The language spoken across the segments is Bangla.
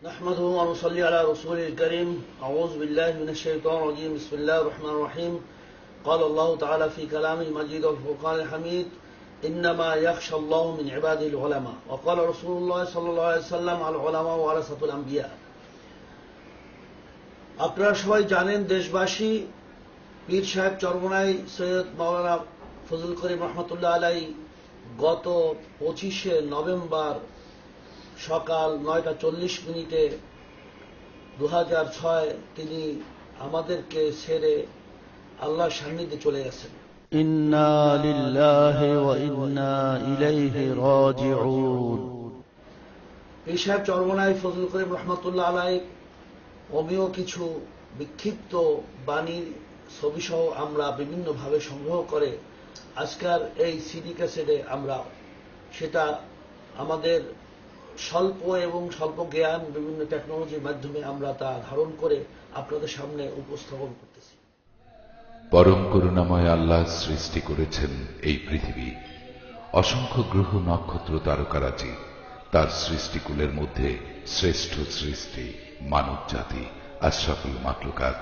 نحمده ونصلي على رسوله الكريم. أعوذ بالله من الشيطان الرجيم. بسم الله الرحمن الرحيم. قال الله تعالى في كلامه المجيد والفرقان الحميد: إنما يخشى الله من عباده العلماء. وقال رسول الله صلى الله عليه وسلم: العلماء ورثة الأنبياء. আপনারা সবাই জানেন, দেশবাসী, পীর সাহেব চরমোনাই সৈয়দ মাওলানা ফজলুল করিম রহমতুল্লাহ আলাই গত 25শে নভেম্বর সকাল 9:40 2006 তিনি আমাদেরকে ছেড়ে আল্লাহর সান্নিধ্যে চলে গেছেন। ইন্না লিল্লাহি ওয়া ইন্না ইলাইহি রাজিউন। পীর সাহেব চরমোনাই ফজলুল করিম রহমতুল্লাহ আলাই অমীয় কিছু বিক্ষিপ্ত বাণীর ছবিসহ আমরা বিভিন্নভাবে সংগ্রহ করে আজকাল এই সিডি ক্যাসেটে আমরা সেটা আমাদের স্বল্প এবং স্বল্প জ্ঞান বিভিন্ন টেকনোলজির মাধ্যমে আমরা তা ধারণ করে আপনাদের সামনে উপস্থাপন করতেছি। পরম করুণাময় আল্লাহ সৃষ্টি করেছেন এই পৃথিবী, অসংখ্য গ্রহ নক্ষত্র তারকারাজি। তার সৃষ্টিকুলের মধ্যে শ্রেষ্ঠ সৃষ্টি মানব জাতি, আশরাফুল মাখলুকাত।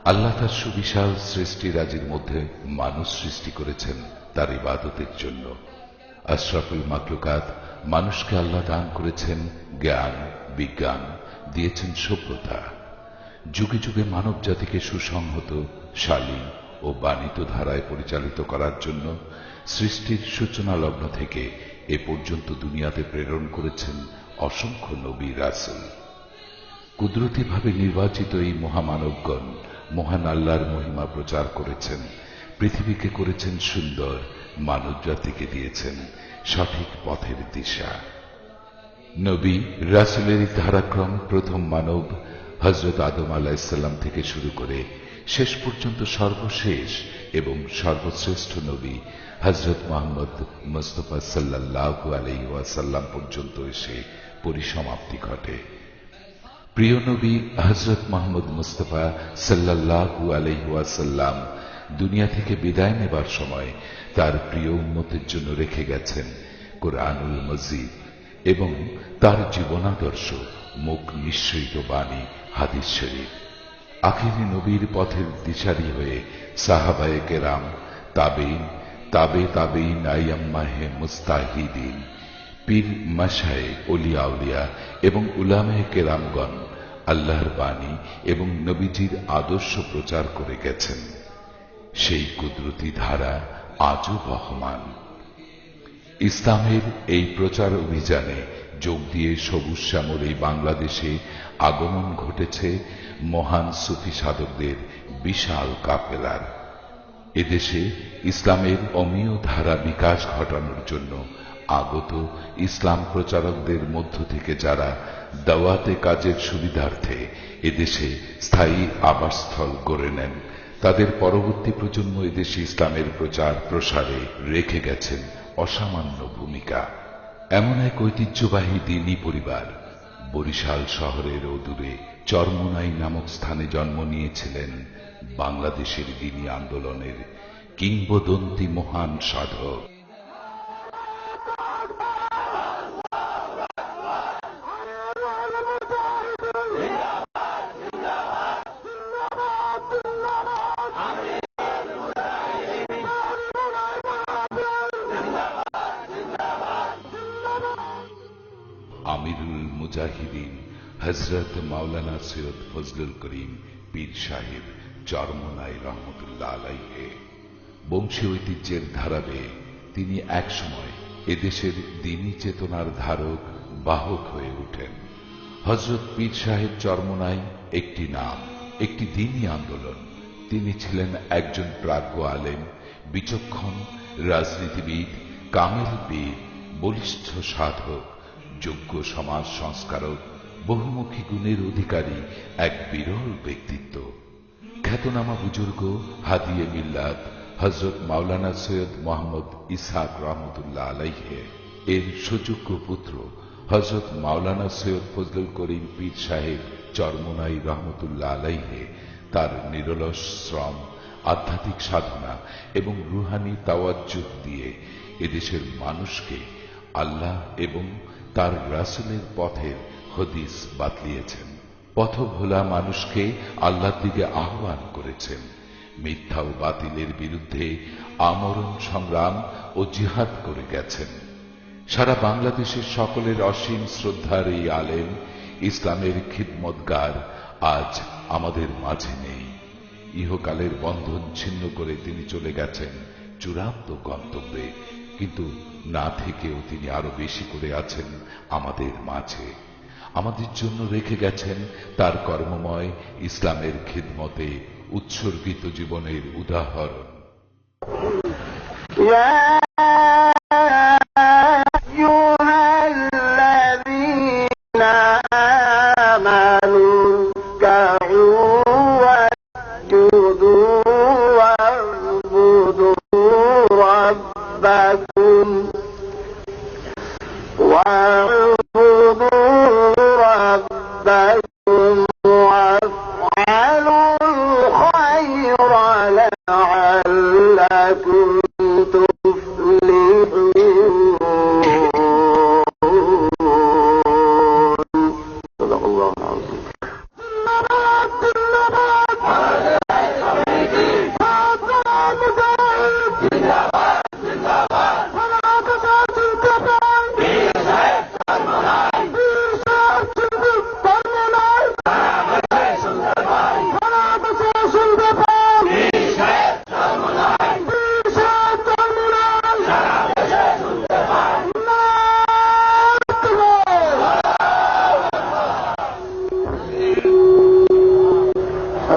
আল্লাহ তার সুবিশাল সৃষ্টিরাজির মধ্যে মানুষ সৃষ্টি করেছেন তার ইবাদতের জন্য। আশরাফুল মাখলুকাত মানুষকে আল্লাহ দান করেছেন জ্ঞান, বিজ্ঞান, দিয়েছেন সভ্যতা। যুগে যুগে মানব জাতিকে সুসংহত, শালীন ও বাণিত ধারায় পরিচালিত করার জন্য সৃষ্টির সূচনা লগ্ন থেকে এ পর্যন্ত দুনিয়াতে প্রেরণ করেছেন অসংখ্য নবী রাসূল। কুদরতিভাবে নির্বাচিত এই মহামানবগণ মহান আল্লাহর মহিমা প্রচার করেছেন, পৃথিবীকে করেছেন সুন্দর, মানব জাতিকে দিয়েছেন সঠিক পথের দিশা। নবী রাসূলের ধারাক্রম প্রথম মানব হযরত আদম আলাইহিসসালাম থেকে শুরু করে শেষ পর্যন্ত সর্বশেষ এবং সর্বশ্রেষ্ঠ নবী হযরত মুহাম্মদ মুস্তাফা সাল্লাল্লাহু আলাইহি ওয়াসাল্লাম পর্যন্ত এসে পরিসমাপ্তি ঘটে। প্রিয় নবী হযরত মুহাম্মদ মুস্তাফা সাল্লাল্লাহু আলাইহি ওয়াসাল্লাম দুনিয়া থেকে বিদায় নেবার সময় তার প্রিয় উম্মতের জন্য রেখে গেছেন কোরআনুল মজিদ এবং তার জীবনাদর্শ মুখ নিঃসৃত বাণী হাদিস শরীফ। আখিরি নবীর পথের দিশারি হয়ে সাহাবায়ে কেরাম, তাবেঈন, তাবেঈন, আইয়াম্মাহে মুস্তাহিদিন, পীর, মাশায়েখ, ওলিয়া উলিয়া এবং উলামায়ে কেরামগণ আল্লাহর বাণী এবং নবীজির আদর্শ প্রচার করে গেছেন। সেই কুদরতি ধারা আজও বহমান। ইসলামের এই প্রচার অভিযানে যোগ দিয়ে সবুজ শ্যামল এই বাংলাদেশে আগমন ঘটেছে মহান সুফি সাধকদের বিশাল কাফেলার। এদেশে ইসলামের অমীয় ধারা বিকাশ ঘটানোর জন্য আগত ইসলাম প্রচারকদের মধ্য থেকে যারা দাওয়াতে কাজের সুবিধার্থে এদেশে স্থায়ী আবাসস্থল গড়ে নেন, তাদের পরবর্তী প্রজন্ম এদেশে ইসলামের প্রচার প্রসারে রেখে গেছেন অসামান্য ভূমিকা। এমন এক ঐতিহ্যবাহী দ্বীনি পরিবার বরিশাল শহরের অদূরে চরমোনাই নামক স্থানে জন্ম নিয়েছিলেন বাংলাদেশের দ্বীনি আন্দোলনের কিংবদন্তি মহান সাধক। আমিরুল মুজাহিদিন হযরত মাওলানা সৈয়দ ফজলুল করিম পীর সাহেব চরমোনাই রহমতুল্লাহ আলাইহি। বংশী ঐতিহ্যের ধারাবে তিনি একসময় এদেশের দ্বীনি চেতনার ধারক, বাহক হয়ে ওঠেন। হযরত পীর সাহেব চরমোনাই একটি নাম, একটি দ্বীনি আন্দোলন। তিনি ছিলেন একজন প্রাজ্ঞ আলেম, বিচক্ষণ রাজনীতিবিদ, কামেল পীর, বলিষ্ঠ সাধক, যোগ্য সমাজ সংস্কারক, বহুমুখী গুণের অধিকারী এক বিরল ব্যক্তিত্ব। খ্যাতনামা বুজুর্গ হাদিয়ে মিল্লাত হযরত মাওলানা সৈয়দ মোহাম্মদ ইসহাক রহমতুল্লাহ আলাইহি এর সুযোগ্য পুত্র হযরত মাওলানা সৈয়দ ফজলুল করিম পীর সাহেব চরমোনাই রহমতুল্লাহ আলাইহি তার নিরলস শ্রম, আধ্যাত্মিক সাধনা এবং রুহানি তাওয়াজ্জুহ দিয়ে এদেশের মানুষকে আল্লাহ এবং তার রাসূলের পথের হদিস বাতলিয়েছেন, পথভোলা মানুষকে আল্লাহর দিকে আহ্বান করেছেন, মিথ্যা ও বাতিলের বিরুদ্ধে আমরণ সংগ্রাম ও জিহাদ করে গেছেন। সারা বাংলাদেশের সকলের অসীম শ্রদ্ধার এই আলেম, ইসলামের খিদমতগার আজ আমাদের মাঝে নেই। ইহকালের বন্ধন ছিন্ন করে তিনি চলে গেছেন চূড়ান্ত গন্তব্যে, কিন্তু না থেকেও তিনি আরো বেশি করে আছেন আমাদের মাঝে। আমাদের জন্য রেখে গেছেন তার কর্মময় ইসলামের খিদমতে উৎসর্গিত জীবনের উদাহরণ।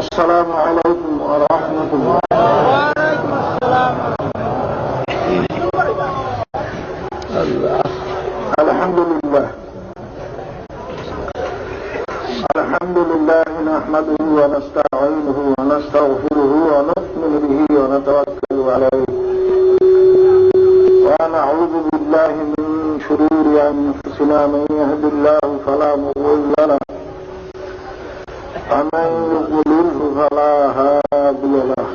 السلام عليكم ورحمة الله. وعليكم السلام. الحمد لله. الحمد لله نحمده ونستعينه ونستغفره ونؤمن به ونتوكل عليه ونعوذ بالله من شرور أنفسنا. من يهد الله فلا مضل له ومن يضلله فلا هادي له.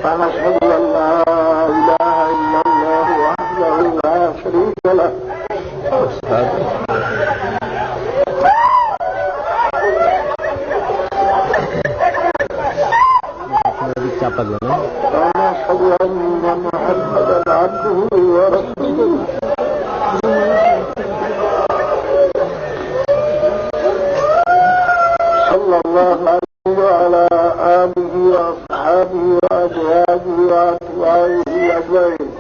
ونشهد أن لا إله إلا الله وحده لا شريك له ونشهد أن محمدا عبده ورسوله صلى الله عليه وعلى آله وأصحابه وأزواجه وأتباعه أجمعين.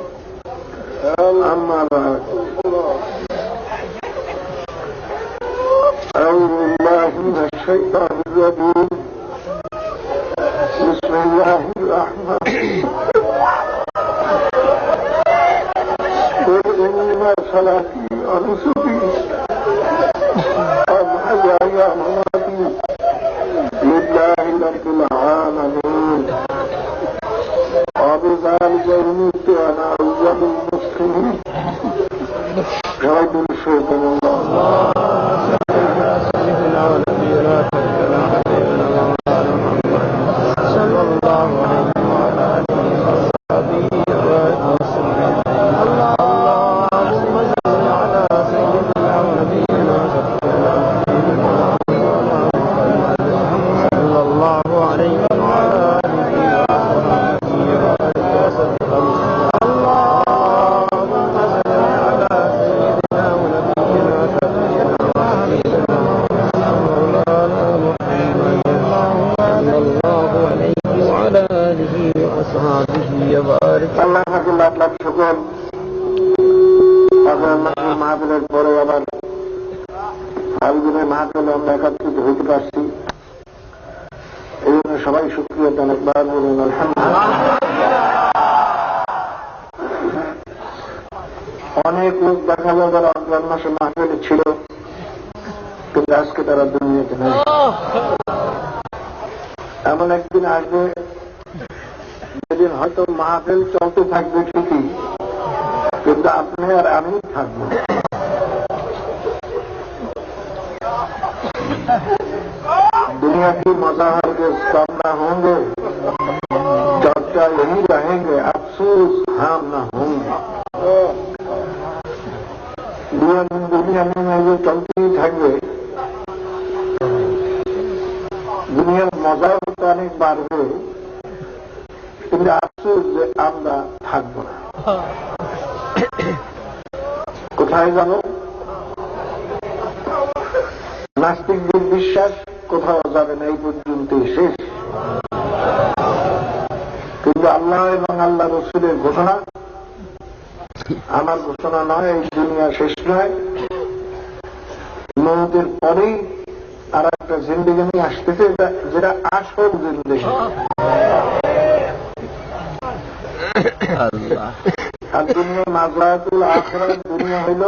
أما بعد، أعوذ بالله من الشيطان الرجيم. بسم الله الرحمن الرحيم. قل إنما صلاتي ونسكي ومحياي ومماتي لله رب العالمين وبذلك أمرت وأنا أول المسلمين. جاهد الشيطان الله سيدنا ونبينا صلى الله عليه وعلى آله وصحبه وسلم. اللهم صل على سيدنا ونبينا صلى الله عليه وعلى آله وصحبه وسلم. اللهم صل على سيدنا ونبينا مولانا محمد صلى الله عليه وعلى آله وأصحابه وبارك. আল্লাহ পাকের লাখ লাখ শুকর। আপনার মাহফিলের পরে আবার ফাল্গুনের মাহফিলে আমরা একত্রিত হইতে পারছি, এই জন্য সবাই শুকরিয়া অনেকবার বলুন আলহামদুলিল্লাহ। অনেক লোক দেখা যায় যারা অগ্রাণ মাসে মাহফিলে ছিল, কিন্তু আজকে তারা দুনিয়াতে নেই। এমন একদিন আসবে যেদিন হয়তো মাহফিল চলতে থাকবে ঠিকই, কিন্তু আপনি আর আমি থাকবো। दुनिया की मज़ाहर के कम न होंगे, चर्चा यही रहेंगे, अफसोस हम न होंगे। दुनिया में ये चलती ही থাকবে, দুনিয়ার মজা হতে অনেক বাড়বে, কিন্তু আফসোস যে আমরা থাকব না। কোথায় যাব? নাস্তিকদের বিশ্বাস কোথাও যাবে না, এই পর্যন্তই শেষ। কিন্তু আল্লাহ এবং আল্লাহ রসুলের ঘোষণা, আমার ঘোষণা নয়, এই দুনিয়া শেষ নয়, মৌতের পরেই আর একটা জিন্দেগি আসতেছে, যেটা আসল জিন্দেগি। আর দুনিয়া মাজরাতুল আখিরাত, দুনিয়া হইল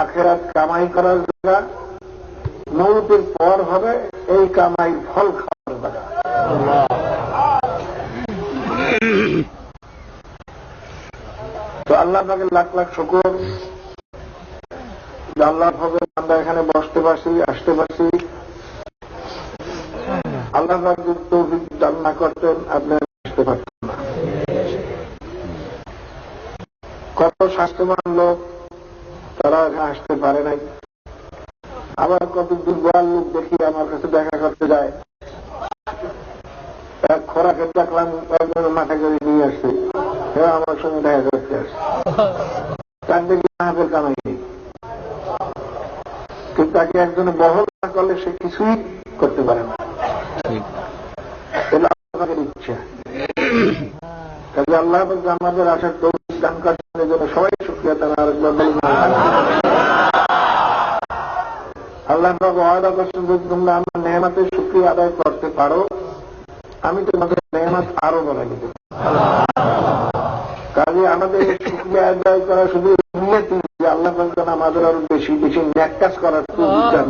আখিরাত কামাই করার জায়গা, মৌতের পর হবে এই কামাই ফল খাওয়ার জায়গা। তো আল্লাহ পাকের লাখ লাখ শুকর, আল্লাহ ভাবে আমরা এখানে বসতে পারছি, আসতে পারছি। আল্লাহ পাক যদি তৌফিক দান না করতেন, আপনি আসতে পারতেন না। কত স্বাস্থ্যবান লোক তারা আসতে পারে নাই, আবার কত দুর্বল লোক দেখি আমার কাছে দেখা করতে যায়। এক খোরাকের দেখলাম একজন মাথা করে নিয়ে আসছে, আমার সঙ্গে দেখা করতে আসছে, তার দেখি মাহাপের কামাই নেই। কিন্তু তাকে একজনে বহল না করলে সে কিছুই করতে পারে না। আল্লাহের ইচ্ছা, কাজে আল্লাহ আমাদের আসার তৌফিক দান করছেন, এই জন্য সবাই শুকরিয়া তারা আরেকবার বলি। আল্লাহ ওয়াদা করছেন যদি তোমরা আমার নেয়ামতের শুকরিয়া আদায় করতে পারো, আমি তোমাদের নেয়ামত আরো বাড়াই দেব। কাজে আমাদের শুকরিয়া আদায় করা শুধু নিয়তি যে আল্লাহ বলছেন আমাদের আরো বেশি বেশি ন্যাক কাজ করার তৌফিক দান।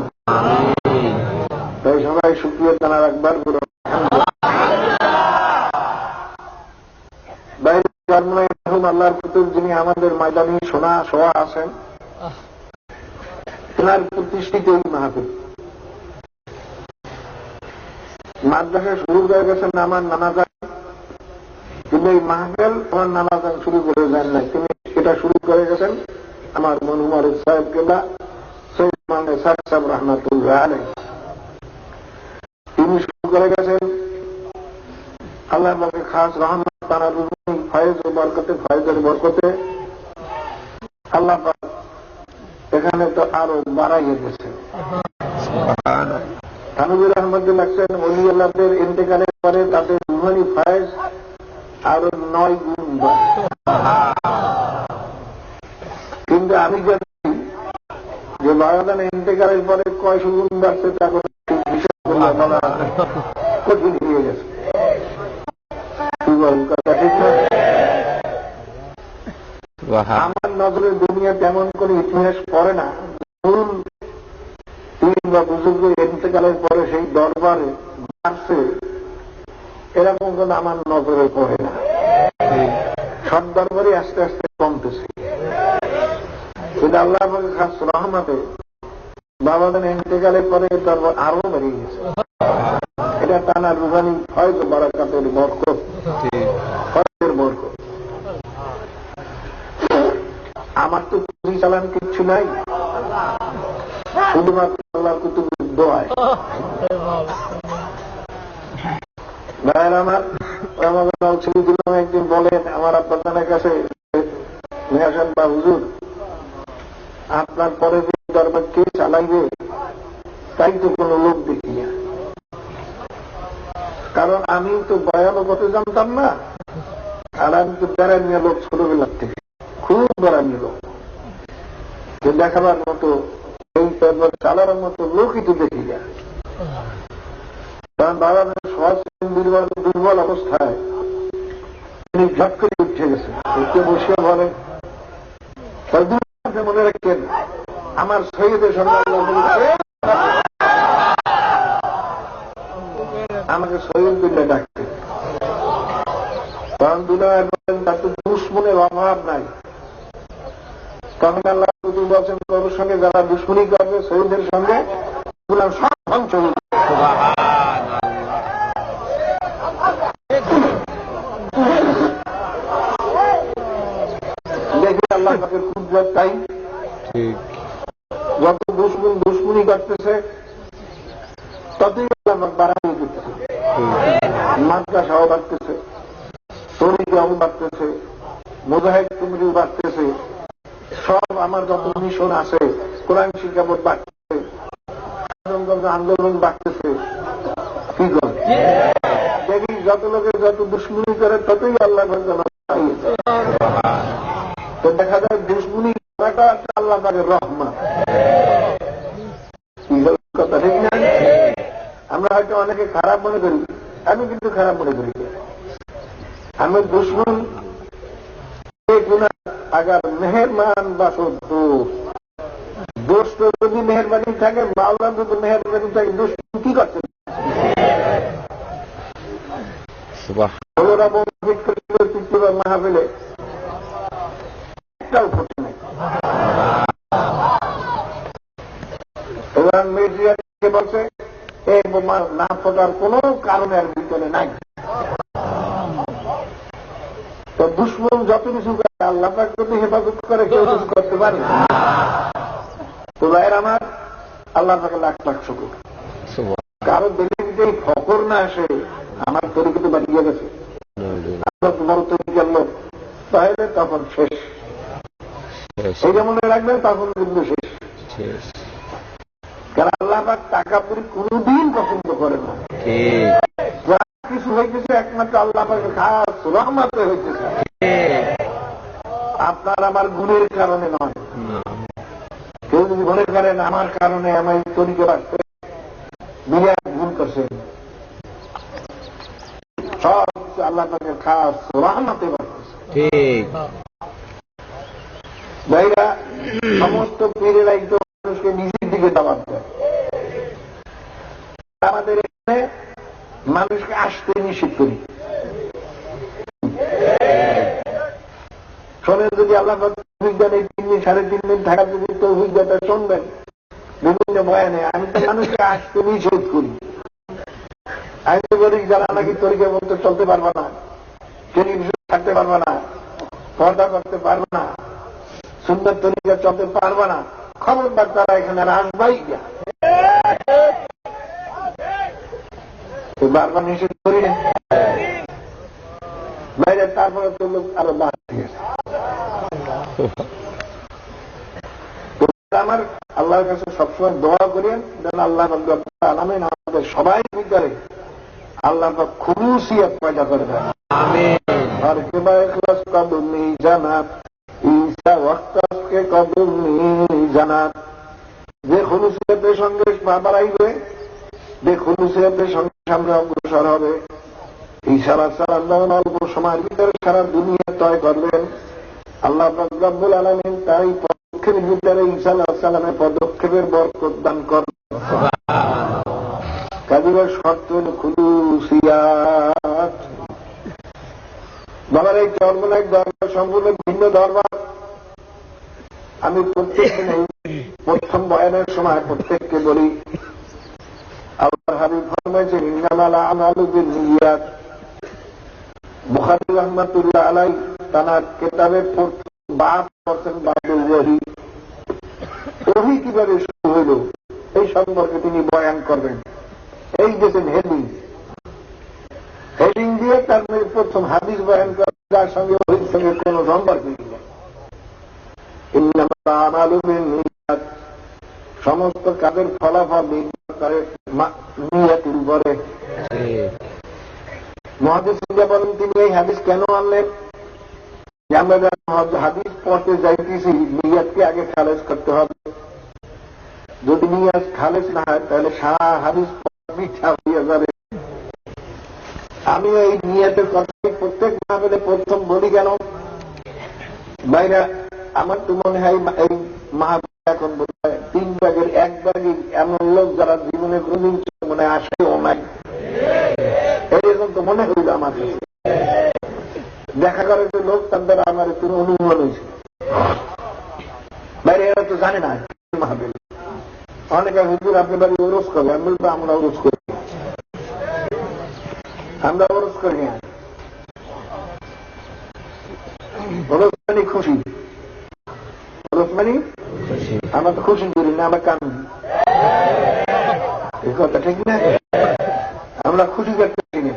তাই সবাই শুকরিয়া জানার একবার বলো। আল্লাহর কুতুব যিনি আমাদের ময়দানে শোয়া আছেন, তেনার প্রতিষ্ঠিত এই মাহফিল। মাদ্রাসা শুরু করে গেছেন আমার নানাজান, কিন্তু এই মাহফিল আমার নানাজান শুরু করে যান নাই, তিনি এটা শুরু করে গেছেন আমার মনহুমার সাহেব কেলা সৈয়দ মোহাম্মদ সাহেব রহমাতুল্লাহ আলাইহি। তিনি শুরু করে গেছেন আল্লাহ পাকের খাস রহমত, তারা ফয়েজ ও বরকতে, ফয়েজের বরকতে আল্লাহ পাক এখানে তো আরো বাড়াইয়ে গেছে। তানভীর আহমদুল লাগছেন ওলি আল্লাহদের ইন্তেকালের পরে তাদের রুহানি ফয়েজ আরো 9 গুণ বাড়ে। কিন্তু আমি জানি যে বাগানের ইন্তেকালের পরে কয়শো গুণ বাড়ছে, তা হিসাব করলে বলা কঠিন হয়ে গেছে। কি বলেন, কথা ঠিক না? আমার নজরে দুনিয়া তেমন কোন ইতিহাস পড়ে না, মূল পীর বা বুজুর্গ ইন্তেকালের পরে সেই দরবারে বাড়ছে, এরকম কোন আমার নজরে পড়ে না। সব দরবারই আস্তে আস্তে কমতেছে। কিন্তু আল্লাহ খাস রহমতে বাবাদের ইন্তেকালের পরে দরবার আরো বেড়ে গেছে। এটা টানা রুহানি হয়তো বারাকাতের বরকত, ফয়েজের বরকত। আমার তো পুঁজি চালান কিচ্ছু নাই, শুধুমাত্র আল্লাহর কুতুবের দোয়ায়। ভাইয়ের আমার রমাদান ছেলেগুলো একদিন বলেন আমার আব্বাজানের কাছে, নিয়ে আসেন বা হুজুর আপনার পরে যে দরবার কে চালাইবে, তাই তো কোনো লোক দেখি না। কারণ আমি তো বয়ানও করতে জানতাম না, আর আমি তো বেড়ানিয়া লোক ছোটবেলার থেকে, খুব বেড়ানি লোক, যে দেখাবার মতো এই দরবার চালানোর মতো লোকই তো দেখি না। কারণ বাবা সহজ দুর্বল অবস্থায় তিনি ঝট করে উঠে গেছেন, উঠে বসিয়ে বলে মনে রাখেন আমার শহীদের সঙ্গে আমাকে শহীদ দিলে ডাকতে। কারণ দুনিয়ায় বলেন তার তো দুশ্মনের অভাব নাই। তখন আল্লাহ বলছেন তোর সঙ্গে যারা দুশ্মনী করবে শহীদের সঙ্গে সব ধ্বংস হয়ে যত দুশ্মনী করতেছে ততই আল্লাহ বাড়াই দিতেছে, মাদ্রাসাও বাড়তেছে, তরিকাও বাড়তেছে, মুজাহিদ কমিটিও বাড়তেছে, সব আমার যত মিশন আছে কোরআন শিক্ষা বোর্ড বাড়তেছে, আন্দোলন বাড়তেছে। কি করে দেখি যত লোকের যত দুশ্মনী করে ততই আল্লাহ তো দেখা যায় দুশ্মনী করাটা আল্লাহ পাকের রহমত। কথা ঠিক না? আমরা হয়তো অনেকে খারাপ মনে করি, আমি কিন্তু খারাপ মনে করি। আমি দুশ্মন আগার মেহরবান বা দোস্ত যদি মেহরবানি থাকে, মাওলা যদি মেহরবানি থাকে, দুশ্মন কি করছে? মাহফিলে একটাও ক্ষতি নেই। এবার মিডিয়াকে বলছে এই বোমা না ফোটার কোন কারণের ভিতরে নাই। তো দুশ্মন যত কিছু করে আল্লাহ পাক যদি হেফাজত করে কেউ কিছু করতে পারে। তো ভাইয়ের আমার আল্লাহ পাকে লাখ লাখ শুকর। কারো দিলে ফকর না আসে, আমার তরিকা তো বাড়িয়ে গেছে, বড় তরিকার লোক, তাহলে তখন শেষ। এই যেমন রাখবেন তখন কিন্তু শেষ। কারণ আল্লাহ পাক টাকা পুরি কোনদিন পছন্দ করে না। যা কিছু হইতেছে একমাত্র আল্লাহ পাকের খাস রহমতে হইতেছে, আপনার আমার গুণের কারণে নয়। কেউ যদি মনে করেন আমার কারণে আমার তরিকা রাখতে বিরাট ভুল করছেন, সব কিছু আল্লাহ পাকের খাস রহমতে বাড়তেছে। ঠিক ভাইরা, সমস্ত পীরের একদম মানুষকে নিজের দিকে দাবাত দেয়। আমাদের এখানে মানুষকে আসতে নিষেধ করি। শোনেন, যদি আল্লাহ অভিজ্ঞান এই 3 দিন 3.5 দিন থাকার যদি তো অভিজ্ঞতা শুনবেন বিভিন্ন বয়ানে, আমি তো মানুষকে আসতে নিষেধ করি। আমি তো বলি যারা নাকি তরিকা বলতে চলতে পারবে না, টেলিভিশন থাকতে পারবে না, পর্দা করতে পারবে না, সুন্দর তরিকা চলতে পারবে না, খবরদার তারা এখানে আসবাই না। বারবার নিষেধ করি না বাইরে, তারপরে তো লোক আরো বাড়তে গেছে। আমার আল্লাহর কাছে সবসময় দোয়া করেন যেন আল্লাহ আলামিন আমাদের সবাই ভিতরে আল্লাহ খুলুসিয়ত পয়দা করে দেন। আর কেবা ইখলাস কবুল নেই জানাত, ঈসা ওয়াক্তাসকে কবুল নেই জানাত। যে খুলুসিয়তের সঙ্গে বাড়াইবে, যে খুলুসিয়তের সঙ্গে সামনে অগ্রসর হবে, ঈসা আলাইহিস সালাম অল্প সময়ের ভিতরে সারা দুনিয়া তয় করলেন। আল্লাহ রাব্বুল আলামিন তাই পদক্ষেপের ভিতরে ঈসা আলাইহিস সালামের পদক্ষেপের বরকত দান করেন। কাজের শর্ত হল খুলুসিয়াত। বাবার এই চরমনাই দরবার সম্পূর্ণ ভিন্ন দরবার। আমি প্রত্যেক দিনে প্রথম বয়ানের সময় প্রত্যেককে বলি, আল্লাহর হাবিব ফরমাইছেন ইন্নামাল আমালু বিন্নিয়াত। বুখারী রাহমাতুল্লাহ আলাইহি তার কিতাবের বাব করছেন বাবুল ওহী। ওহী কিভাবে শুরু হইল এই সম্পর্কে তিনি বয়ান করবেন। এই দেখেন হেডিং, হেডিং দিয়ে তার প্রথম হাদিস বয়ান করেন, যার সঙ্গে ওহীর সঙ্গে কোন সম্পর্ক নেই। ইন্নামাল আমালু বিন্নিয়াত, সমস্ত কাজের ফলাফল নির্ভর করে নিয়তের উপরে। মুহাদ্দিসিনরা বলেন তিনি এই হাদিস কেন আনলেন? যে আমরা হাদিস পড়তে যাইতেছি, নিয়তকে আগে খালেজ করতে হবে। যদি নিয়ত খালেজ না হয় তাহলে সারা হাদিস মিথ্যা হয়ে যাবে। আমি এই নিয়তের কথাই প্রত্যেক মাহফিলে প্রথম বলি কেন বাইরা, আমার তো মনে হয় এই মাহফিল এখন বোধ হয় 3 ভাগের 1 ভাগই এমন লোক যারা জীবনে কোনদিন মনে আসেও নাই। এইরকম তো মনে হইল আমার দেখা করে যে লোক, তার দ্বারা আমার একটু অনুমান হয়েছে। বাইরে এরা তো জানে না মাহফিল। অনেকে হুজুর আপনি বাড়ি ওরস করবে, আমি বলবো আমরা ওরস করি, আমরা ওরস করি না। ওরস মানে খুশি, ওরস মানে আমার আমরা তো খুশি করি না, আমরা কান্দি। এই কথা ঠিক না? আমরা খুশি করতে না।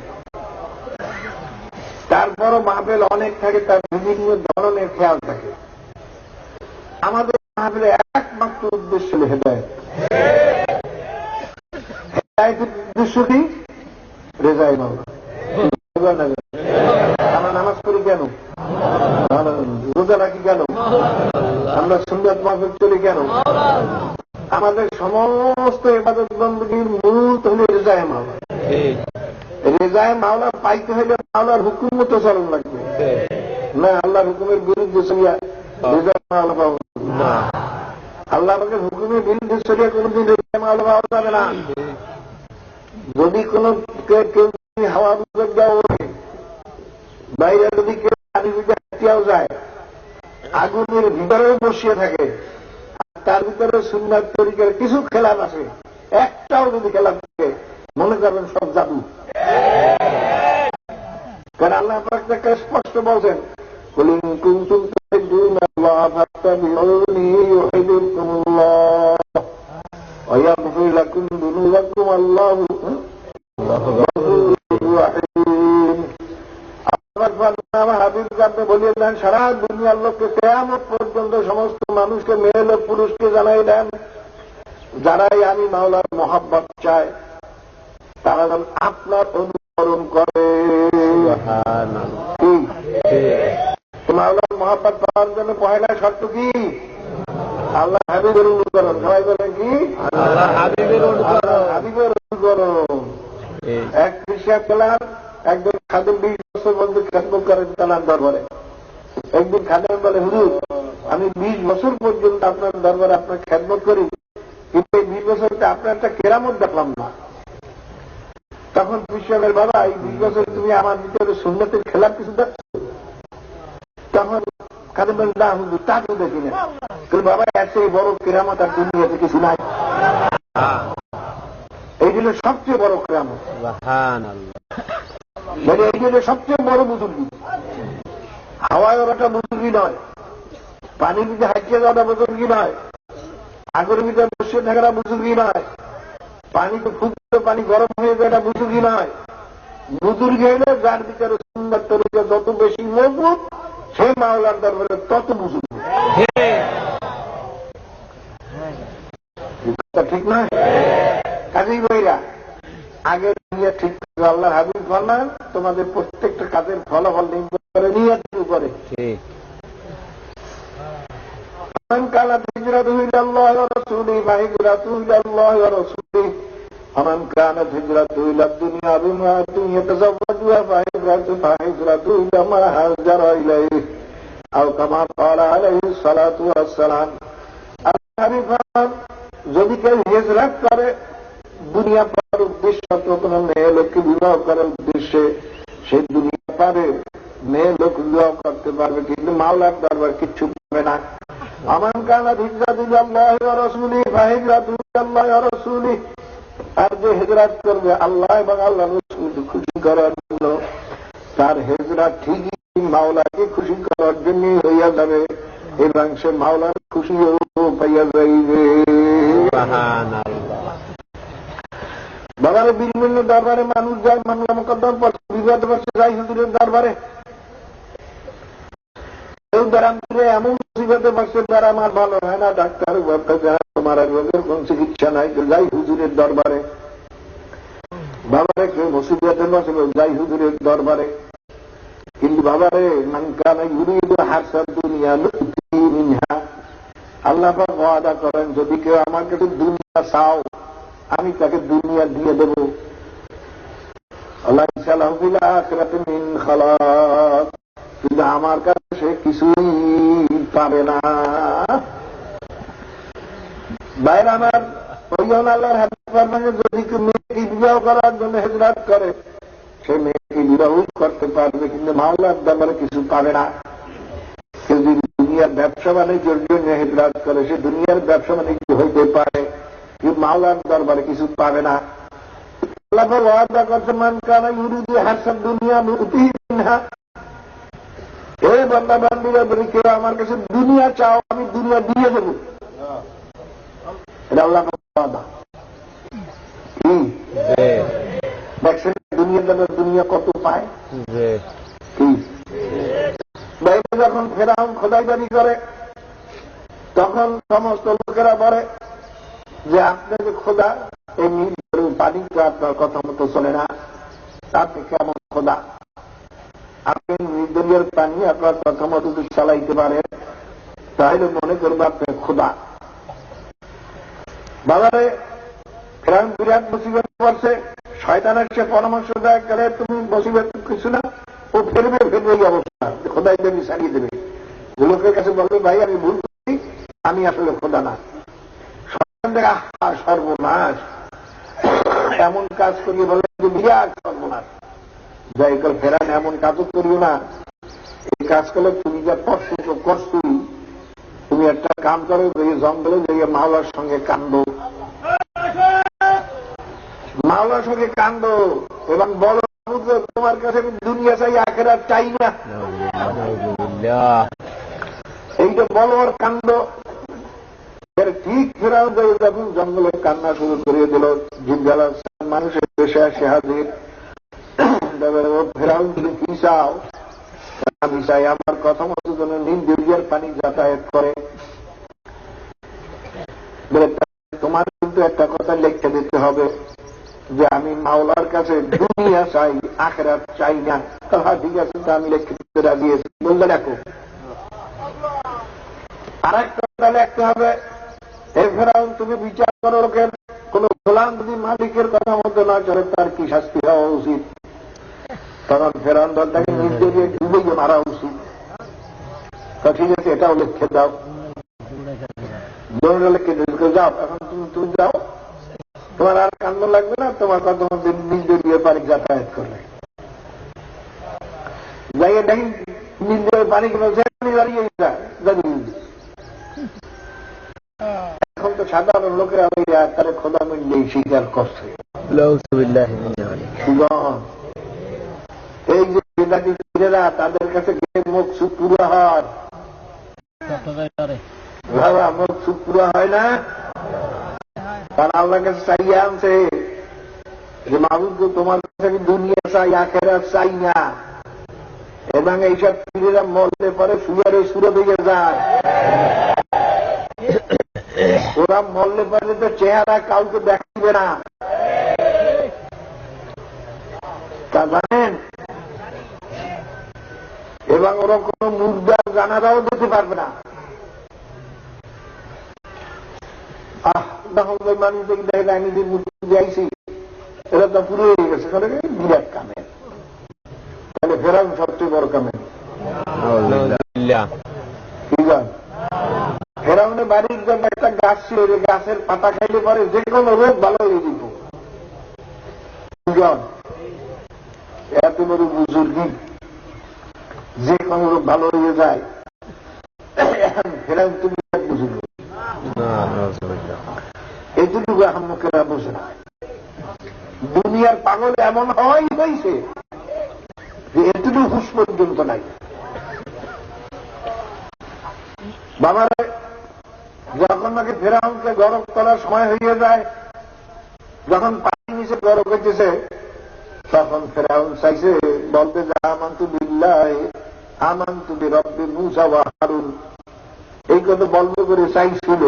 তারপরও মাহফিল অনেক থাকে, তার বিভিন্ন ধরনের খেয়াল থাকে। আমাদের মাহফিলের একমাত্র উদ্দেশ্য হল হেদায়েত। হেদায়েতের উদ্দেশ্য কি? রেজায়ে মাওলা। আমরা নামাজ পড়ি কেন? রোজা রাখি কেন? আমরা সুন্নাত মাহফিল চলি কেন? আমাদের সমস্ত ইবাদত বন্দীর মূল হল রেজায়ে মাওলা। রেজায়ে মাওলা পাইতে হইলে মাওলার হুকুম মতো চলন লাগবে, না আল্লাহর হুকুমের বিরুদ্ধে চলিয়া রেজায়ে মাওলা পাবো না। আল্লাহ আমাকে হুকুমের বিরুদ্ধে চলিয়া কোনদিন রেজায়ে মাওলা পাওয়া যাবে না। যদি কোন কেউ হাওয়া দেওয়া বাইরে, যদি কেউ পানি ভিতরে হাঁটিয়াও যায়, আগুনের ভিতরেও বসিয়ে থাকে, তার ভিতরে সুন্নাত তরিকার কিছু খেলাপ আছে, একটাও যদি খেলাপ থাকে মনে করবেন সব জাদু। কারণ আল্লাহ পাক স্পষ্ট বলছেন, আপনি বলিয়ে দেন সারা দুনিয়ার লোককে কিয়ামত পর্যন্ত সমস্ত মানুষকে, মেয়ে লোক পুরুষকে জানাই দেন, যারাই আমি মাওলার মহব্বত চায় তারা যেন আপনার অনুসরণ করে। মাওলার মহব্বত পাওয়ার জন্য পয়লা শর্ত কি? আল্লাহ হাবিবের অনুকরণ। সবাই বলেন কি? আল্লাহ হাবিবের অনুকরণ। এক কৃষক পেলার একজন খাদেম 20 বছর বন্ধু খেদমত করেন তালার দরবারে। একদিন খাদেম বলে, হুজুর আমি 20 বছর পর্যন্ত আপনার দরবারে আপনার খেদমত করি, কিন্তু এই 20 বছরতে আপনার একটা কেরামত দেখলাম না। তখন কৃষকের, বাবা এই 20 বছর তুমি আমার ভিতরে সুন্নতের খেলাপ কিছু দেখছো? তখন খাদেম বলে, না হুজুর তা তো দেখি না। বাবা এত বড় কেরামত আর দুনিয়াতে কিছু নাই। এই জন্য সবচেয়ে বড় কেরামত, এই জন্য সবচেয়ে বড় বুজুর্গি। হাওয়ায় ওরাটা বুজুর্গি নয়, পানির ভিতরে হাঁটিয়ে যাওয়াটা বুজুর্গি নয়, আগুনের ভিতরে বসে থাকাটা বুজুর্গি নয়, পানিতে ফুটতে পানি গরম হয়ে যাওয়াটা বুজুর্গি নয়। বুজুর্গি হলে যার ভিতরে সুন্দর তরিকা যত বেশি মজবুত, সে মাওলার দরবারে তত বুজুর্গি। ঠিক নয়? কাজেই বইরা আগে নিয়ে ঠিক আল্লাহ হাবিব ফরমান, তোমাদের প্রত্যেকটা কাজের ফলাফল নির্ভর করে নিয়ত করে। من كانت هجرته إلى الله ورسوله فهجرته إلى الله ورسوله ومن كانت هجرته إلى الدنيا بامرأة يتزوجها فهجرته إلى ما هاجر إليه أو كما قال عليه الصلاة والسلام। যদি কেউ হিজরত করে দুনিয়া পাওয়ার উদ্দেশ্য, কোন মেয়ে লোককে বিবাহ করার উদ্দেশ্যে, সে দুনিয়া পারে মেয়ে লোক বিবাহ করতে পারবে, কিন্তু মাওলার দরবার কিচ্ছু পাবে না। আমান কানাত হিজরাতুল্লাহি ওয়া রাসূলিহি ফাহিজরাতুল্লাহি ওয়া রাসূলিহি, আর যে হিজরত করবে আল্লাহ এবং আল্লাহর রাসূলকে খুশি করার জন্য, তার হিজরত ঠিকই মাওলাকে খুশি করার জন্যই হইয়া যাবে এবং সে মাওলার খুশিও পাইয়া যাইবে। বাবারে বিভিন্ন দরবারে মানুষ যায়, মামলা মোকদ্দমা পড়ছে, বিবাদ পড়ছে, যাই হুজুরের দরবারে। কেউ দারামপুরে এমন মুসিবতে পড়ছে, দ্বারা আমার ভালো হয় না, ডাক্তার তোমার রোগের কোন চিকিৎসা নাই, যাই হুজুরের দরবারে। বাবারে কেউ মুসিবতে পড়ছে, যাই হুজুরের দরবারে। কিন্তু বাবারে মানকানা ইউরিদু হাসাদ দুনিয়া নুতি মিনহা, আল্লাহ পাক ওয়াদা করেন, যদি কেউ আমার কাছে দুনিয়া চাও আমি তাকে দুনিয়া দিয়ে দেব। আল্লাহ ইনশাআল্লাহু ফিল আখিরাতি মিন খালাক, কিন্তু আমার কাছে সে কিছুই পাবে না। বাইরে আমার ওইজন আল্লাহর হাবিব ফরমানে, যদি কেউ মেয়েকে বিবাহ করার জন্য হিজরত করে, সে মেয়েকে বিবাহ করতে পারবে, কিন্তু মাওলার দরবারে কিছু পাবে না। কেউ যদি দুনিয়ার ব্যবসা বাণিজ্যের জন্য হিজরত করে, সে দুনিয়ার ব্যবসা বাণিজ্য হইতে পারে, কিন্তু মাওলার দরবারে কিছু পাবে না। আল্লাহ ওয়াদা করছে, মান কানা ইউরিদু হাসাদ দুনিয়া নুতিহি মিনহা, এই বান্দা বান্দীরা, যদি কেউ আমার কাছে দুনিয়া চাও আমি দুনিয়া দিয়ে দেব। এটা আল্লাহ ওয়াদা। কি দেখছেন দুনিয়া কত পায়? কি বাইরে যখন ফেরাউন খোদাইদারি করে তখন সমস্ত লোকেরা বলে যে আপনি যে খোদা, এই পানি তো আপনার কথা মতো চলে না, আপনি কেমন খোদা? আপনি নির্দলীয় পানি আপনার কথা মতো যদি চালাইতে পারেন তাহলে মনে করবো আপনি খোদা। বাজারে ফেরাউন বিরাট মুসিবত পড়ছে, শয়তান এসে পরামর্শ দেয় গেলে তুমি মুসিবত কিছু না, ও ফেরবে এই অবস্থা, খোদাই দেবী সারিয়ে দেবে। লোকের কাছে বলবে ভাই আমি ভুল করছি, আমি আসলে খোদা না। সর্বনাশ, এমন কাজ করিয়ে বলে যে বিরাট সর্বনাশ। যাই করে ফেরান এমন কাজও করিও না, এই কাজ করলে তুমি যা করছো, তুমি একটা কাম করো, যে জঙ্গলে যে মাওলার সঙ্গে কান্দো, মাওলার সঙ্গে কান্দো এবং বলো তোমার কাছে আমি দুনিয়া চাই আখেরাত চাই না, এইটা বলো আর কান্দো। ঠিক ফেরাও যায় যখন জঙ্গলে কান্না শুরু করিয়ে দিল, জিজ্ঞাল মানুষের দেশে আসে হাজির। ফেরাও কি চাও? আমি চাই আমার কথা মতো যেন নীল দরিয়ার পানি যাতায়াত করে। তোমার কিন্তু একটা কথা লিখে দিতে হবে যে আমি মাওলার কাছে দুনিয়া চাই আখেরাত চাই না। হ্যাঁ ঠিক আছে, আমি লিখে দিতে রাজি আছি, বললে দেখো। আর একটা কথা লিখতে হবে, হে ফেরাউন তুমি বিচার করো লোকের কোন গোলাম যদি মালিকের কথা মতো না চলে তার কি শাস্তি হওয়া উচিত। তখন ফেরাউন দলটাকে নির্দলীয় ডুবেই মারা উচিত। তো ঠিক আছে, এটাও লিখে দাও, লিখে যাও। এখন তুমি যাও, তোমার আর কান্দ লাগবে না, তোমার কথা মধ্যে নির্দলীয় পানি যাতায়াত করবে। যাইয়ে দেখি নির্দলীয় পানি কিনে দাঁড়িয়ে এখন তো সাধারণ লোকেরা ওই তারা খোদা মিললেই স্বীকার করছে। এই যে বিদাতিরা তাদের কাছে গিয়ে মুখ চুপ পুরো হয়, বাবা মুখ চুপ পুরো হয় না। তারা আল্লাহ কাছে চাইয়ে আনছে যে মাহবুব তোমার কাছে আমি দুনিয়া চাই আখেরাত চাই না। এবং এইসব পীরেরা মরতে পারে সুয়ারে সুরে দিয়ে যায়, ওরা মরলে পারে তো চেহারা কাউকে দেখাবে না, তা জানেন। এবং ওরা কোন মুর্দা জানারাও দিতে পারবে না। তখন ওই মানুষ দেখে আমি যে মূর্তি যাইছি এরা তো পুরো হয়ে গেছে, বিরাট কামে। তাহলে ফেরাউন সবচেয়ে বড় কামে। ফেরাউনের বাড়ির জন্য একটা গাছ ছিল, যে গাছের পাতা খাইলে পরে যে কোনো রোগ ভালো হয়ে যেত। এত বড় বুজুর্গি, যে কোনো রোগ ভালো হয়ে যায়। ফেরাউন তুমি বুঝুর্গ, এতটুকু আহম্মকেরা বোঝে না। দুনিয়ার পাগল এমন হওয়াই হয়েছে যে এতটুকু হুঁশ পর্যন্ত নাই। বাবারে যখন নাকি ফেরাউনকে গরম করার সময় হয়ে যায়, যখন পানি নিচে গরম হইতেছে, তখন ফেরাউন চাইছে বলতে যে আমান্তু বিল্লাহি আমান্তু বিরব্বি মূসা ওয়া হারুন, এই কথা বলবো করে চাইছিল।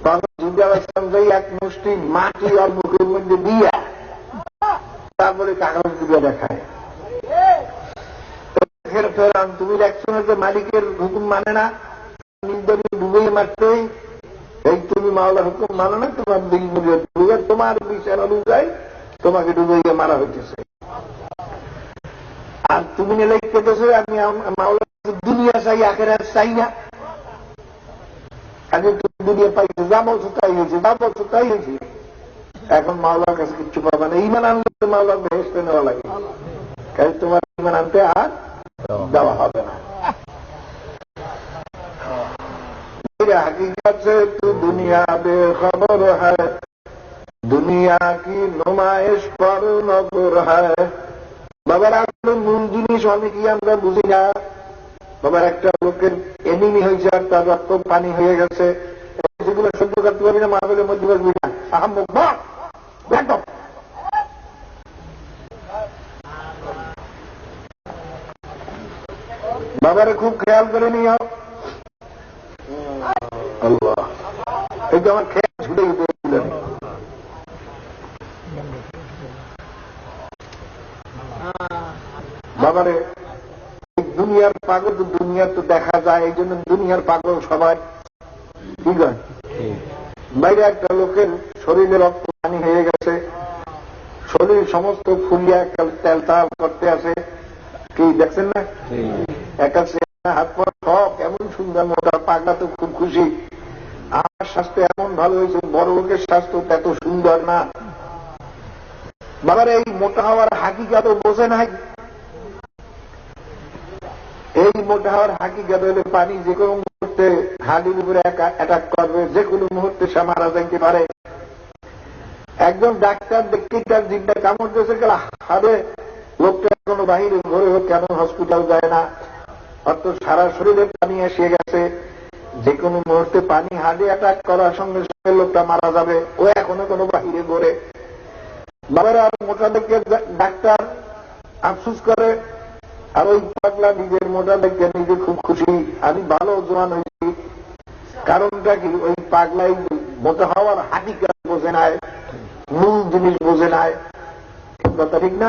তখন জিবরাইল আলাইহিস সালাম যাই এক মুষ্টি মাটি আর মুখের মধ্যে দিয়া তারপরে কাগজ দিয়ে দেখায়। ফেরাউন তুমি দেখছো না যে মালিকের হুকুম মানে না, নির্দলীয় ডুবিয়ে মারতেই, এই তুমি মাওলার হুকুম মানো না, তোমার দিল ডুবে তোমার বিচার অনুযায়ী তোমাকে ডুবিয়ে মারা হইতেছে। আর তুমি লিখতেছো আমি মাওলার দুনিয়া চাই আখেরাত চাই না। আগে তুমি দুনিয়া পাইছো, যা বলছো তাই হয়েছে, যা বলছো তাই হয়েছে। এখন মাওলার কাছে কিচ্ছু পাবে না। ইমান আনলে মাওলার বেহেশতে নেওয়া লাগে, কারণ তোমার ইমান আনতে আর দেওয়া হবে না। हकीकत से तू दुनिया बेखबर है, दुनिया की नुमाइश पर नजर है। বাবার আসলে মূল জিনিস অনেকই আমরা বুঝি না। বাবার একটা লোকের এনিমি হয়েছে আর তার রক্ত পানি হয়ে গেছে, যেগুলো সহ্য কাটতে পারবি না, মাহফিলের মধ্যে বসবি না, আহাম্মক একদম। বাবারে খুব খেয়াল করে নিও। আল্লাহ, এই তো আমার খেয়াল ছুটে গেছিলেন। বাবারে দুনিয়ার পাগল তো দুনিয়ার তো দেখা যায়, এই জন্য দুনিয়ার পাগল সবাই। ঠিক আছে, বাইরে একটা লোকের শরীরে রক্ত পানি হয়ে গেছে, শরীর সমস্ত ফুলিয়া তেল তাল করতে আছে, কি দেখছেন না? একটা হাত পা সব এমন সুন্দর, মোটা পাগলা তো খুব খুশি, আমার স্বাস্থ্য এমন ভালো হয়েছে, বড় লোকের স্বাস্থ্য এত সুন্দর না। বাবার এই মোটা হওয়ার হাকিকাত বোঝে নাই। এই মোটা হওয়ার হাকিকাত হলে পানি যে কোনো মুহূর্তে হাড়ির উপরে অ্যাটাক করবে, যে কোনো মুহূর্তে সে মারা যাইতে পারে। একজন ডাক্তার দেখতে তার জিভটা কামড় দিয়েছে, গেল হাড়ে লোকটা এখনো বাহিরে ঘরে হোক, কেন হসপিটাল যায় না? অর্থাৎ সারা শরীরে পানি এসে গেছে, যে কোনো মুহূর্তে পানি হাড়ে অ্যাটাক করার সঙ্গে সঙ্গে লোকটা মারা যাবে, ও এখনো কোনো বাহিরে ঘরে। বাবারা আর মোটা দেখে ডাক্তার আফসুস করে, আর ওই পাগলা নিজের মোটা দেখে নিজে খুব খুশি, আমি ভালো জোয়ান হয়েছি। কারণটা কি? ওই পাগলাই মোটা হওয়ার হাকিকাত বোঝে নাই, মূল জিনিস বোঝে নাই। কথা ঠিক না?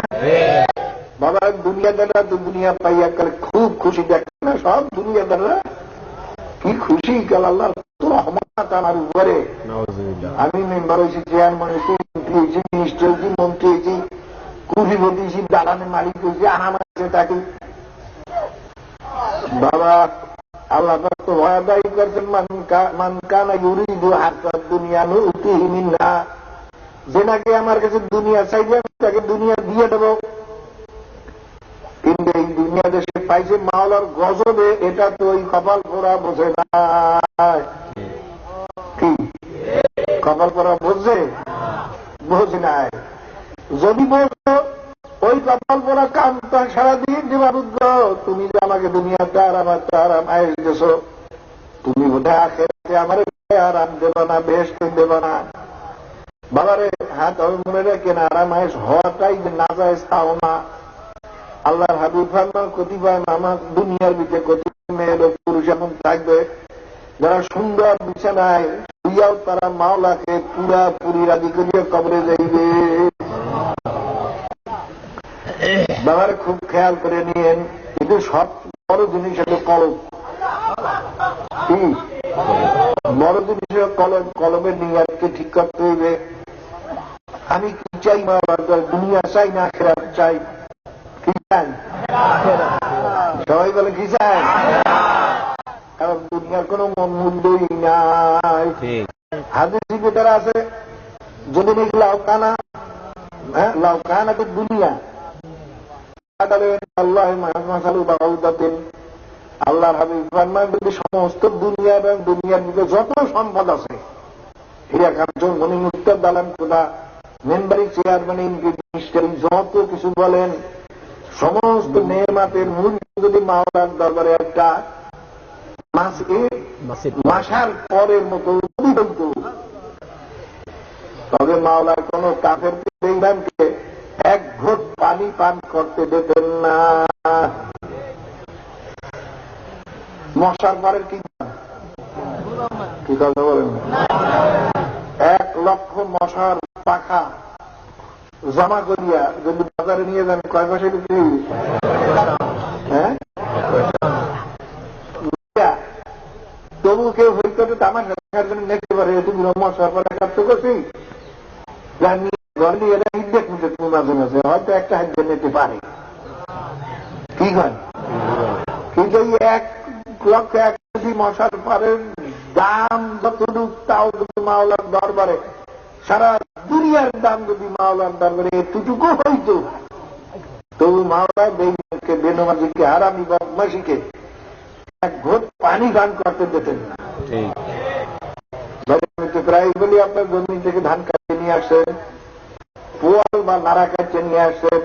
বাবা দুনিয়াদাররা তো দুনিয়া পাইয়া কালে খুব খুশি, দেখে না সব দুনিয়াদাররা কি খুশি, কাল আল্লাহ রহমত আমার উপরে। আমি মেম্বার হয়েছি, চেয়ারম্যান হয়েছি, মন্ত্রী হয়েছি, মিনিস্টার হয়েছি, মন্ত্রী হয়েছি, কুড়িপতি হয়েছি, দালানের মালিক হয়েছি, আরাম আছে তাকে। বাবা আল্লাহ তো ওয়াদাই করছেন, মান কানা ইউরিদু হাসাদ দুনিয়া নুতিহি মিনহা, যে নাকি আমার কাছে দুনিয়া চাইবে আমি তাকে দুনিয়া দিয়ে দেব। কিন্তু এই দুনিয়া দেশে পাইছে মাওলার গজবে, এটা তো ওই কপাল পোড়া বোঝে না। কি কপাল পোড়া বোঝে? বোঝে নাই। যদি বলতো ওই কপাল পোড়া কামটা সারাদিন দিবাবুদ্ধ, তুমি যে আমাকে দুনিয়াতে আরাম আয়েস দিয়েছ, তুমি বোধহয় আখেরাতে আমার আরাম দেব না, বেহেশতে দেব না। বাবারে হাত মনে রেখে না, আরাম আয়েস হওয়াটাই যে না যায় তাও না। আল্লাহর হাবিব ফরমান, কতিপয় আমার দুনিয়ার ভিতরে কতিপয় মেয়ের পুরুষ এমন থাকবে যারা সুন্দর বিছানায় শুইয়াও তারা মাওলাকে পুরাপুরি রাজি করিয়া কবরে যাইবে। বাবার খুব খেয়াল করে নিয়েন, কিন্তু সব বড় জিনিস হল কলম। কি বড় জিনিস হল কলম? কলমের নিয়াতকে ঠিক করতে হইবে। আমি কি চাই? মাওলার দুনিয়া চাই না আখিরাত চাই? কি চাই? সবাই বলে কি চাই? কারণ দুনিয়ার কোন মূল্যই নাই। হাদিসের ভিতরে আছে, যদি নাকি লাউকানা, লাউকানা তো দুনিয়া আল্লাহর হাবিব ফরমান, যদি সমস্ত দুনিয়া এবং দুনিয়ার ভিতরে যত সম্পদ আছে, হীরা কাঞ্চন মণি মুক্তার দালান খোদা, মেম্বারি চেয়ারম্যান, মিনিস্টারি, যত কিছু বলেন, সমস্ত নেমাতের মূল্য যদি মাওলার দরবারে একটা মাসার পরের মতো হইত, তবে মাওলার কোন কাফের বেঈমানকে এক ঘোট পানি পান করতে দিতেন না। মশার পরের কি কথা বলেন? 1,00,000 মশার পাখা জমা করিয়া যদি বাজারে নিয়ে যান, কয় পয়সা বিক্রি? হ্যাঁ, তবু কেউ হইতে তামাশা দেখার জন্য নিতে পারে, তুমি মশার পরে কাটতে করছি মাঝে মাঝে হয়তো একটা হাত নিতে পারে। কি হয়? কিন্তু এই 1,00,000 মশার পরের দাম যতটুকু, তাও যদি মাওলার দরবারে, সারা দুনিয়ার দাম যদি মাওলার দরবারে এতটুকু হইত, তবু মাওলা বেঈমানকে, বেনমাজিকে, হারামি বদমাশিকে এক ঘোট পানি দান করতে দিতেন না। প্রায় বলি, আপনার জমি থেকে ধান কাটিয়ে নিয়ে আসেন, পোয়াল বা নাড়া কাটিয়ে নিয়ে আসেন,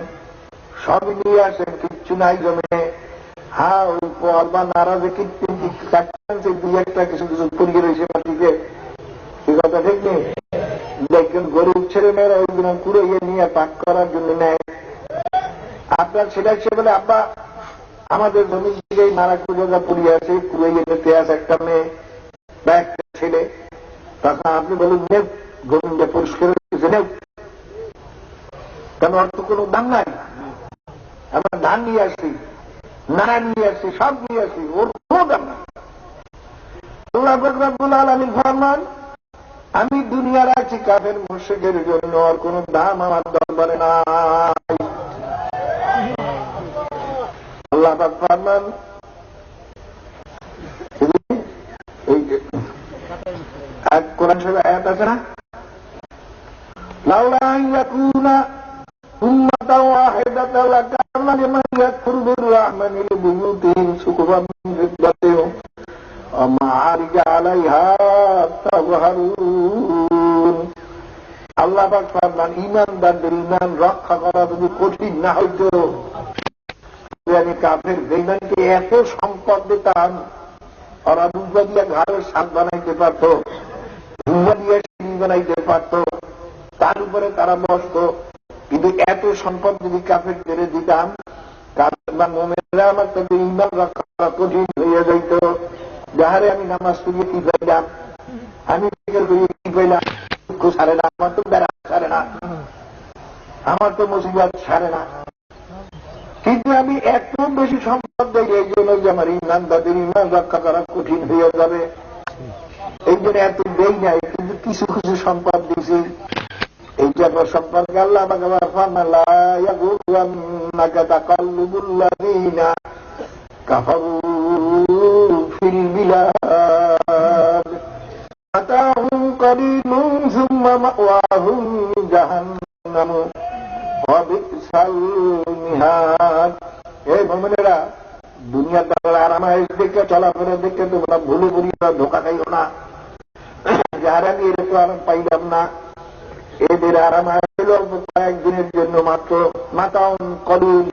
সবই নিয়ে আসেন, কিচ্ছু নাই জমে। হ্যাঁ, ওই পোয়াল বা নাড়া যে কাটছেন, সেই দুই একটা কিছু কিছু পড়িয়ে রয়েছে মাটিকে, কথা ঠিক নেই? দেখবেন গরিব ছেলে মেয়েরা ওইগুলো কুড়িয়ে নিয়ে পাক করার জন্য নেয়। আপনার ছেলে সে বলে আব্বা আমাদের জমি দিকেই মারা কুড়িয়ে পুড়িয়ে আছে, কুড়িয়ে নিতে আছে একটা মেয়ে বা একটা ছেলে। তখন আপনি বলুন নেব, জমিটা পরিষ্কার হয়েছে নেব, কেন ওর তো কোনো দাম নাই। আমরা ধান নিয়ে আসছি, নাড়া নিয়ে আসছি, সব নিয়ে আসছি, ওর কোনো দাম নাই। আল্লাহ রাব্বুল আলামিন ফরমান, আমি দুনিয়ার আছি কাফের মুশরিকের জন্য, আর কোন দাম আমার দরবারে নাই। আল্লাহ পাক ফরমান, এক কোরআন শরীফের আয়াত আছে না, লাউলা আন ইয়াকুনা উম্মাতান ওয়াহিদাতান লাকানা লিমান ইয়াকফুরু বির-রাহমানি লিবুয়ুতিহিম সুকুফান মিন ফিদ্দাতিন ওয়া মা'আরিজা আলাইহা তাযহারুন। আল্লাহ পাক ফরমান, ঈমানদারদের ঈমান রক্ষা করা যদি কঠিন না হইতো, আমি কাফের বেঈমানকে এত সম্পদ দিতাম, ওরা রূপা দিয়ে ঘরের ছাদ বানাইতে পারত, রূপা দিয়ে সিঁড়ি বানাইতে পারত, তার উপরে তারা বসত। কিন্তু এত সম্পদ যদি কাফের ছেড়ে দিতাম, কাফের বা মুমিনরা আমার তাদের ঈমান রক্ষা করা কঠিন হইয়া যাইত। যাহারে আমি নামাজ পড়িয়ে কি পাইলাম, আমি জিকির করিয়ে কি পাইলাম, দুঃখ ছাড়ে না, আমার তো বেড়া ছাড়ে না, আমার তো মুসিবত ছাড়ে না। কিন্তু আমি এত বেশি সম্পদ দেই এই জন্য যে আমার ঈমান তাদের ঈমান রক্ষা করা কঠিন হয়ে যাবে, এই জন্য এত দেই নাই। কিন্তু কিছু কিছু সম্পদ দিয়েছি। এই জন্য সম্পর্কে আল্লাহ আমাকে ফরমান, লা ইয়াগুররান্নাকা তাকাল্লুবুল্লাযীনা কাফারু ফিল বিলাদ মাতাউন কলিলুন সুম্মা মাওয়াহুম জাহান্নাম ওয়া বি'সাল মিহাদ। এই মুমিনেরা, দুনিয়ার দ্বারা আরামায়েশ দেখে চলাফেরা দেখে তোমরা ভুলে ভুলিয়া ধোকা খাইও না। যারা আমি এরকম আরাম পাইলাম না, এদের আরাম হইল অল্প কয়েকদিনের জন্য মাত্র, মাতাউন কলিল,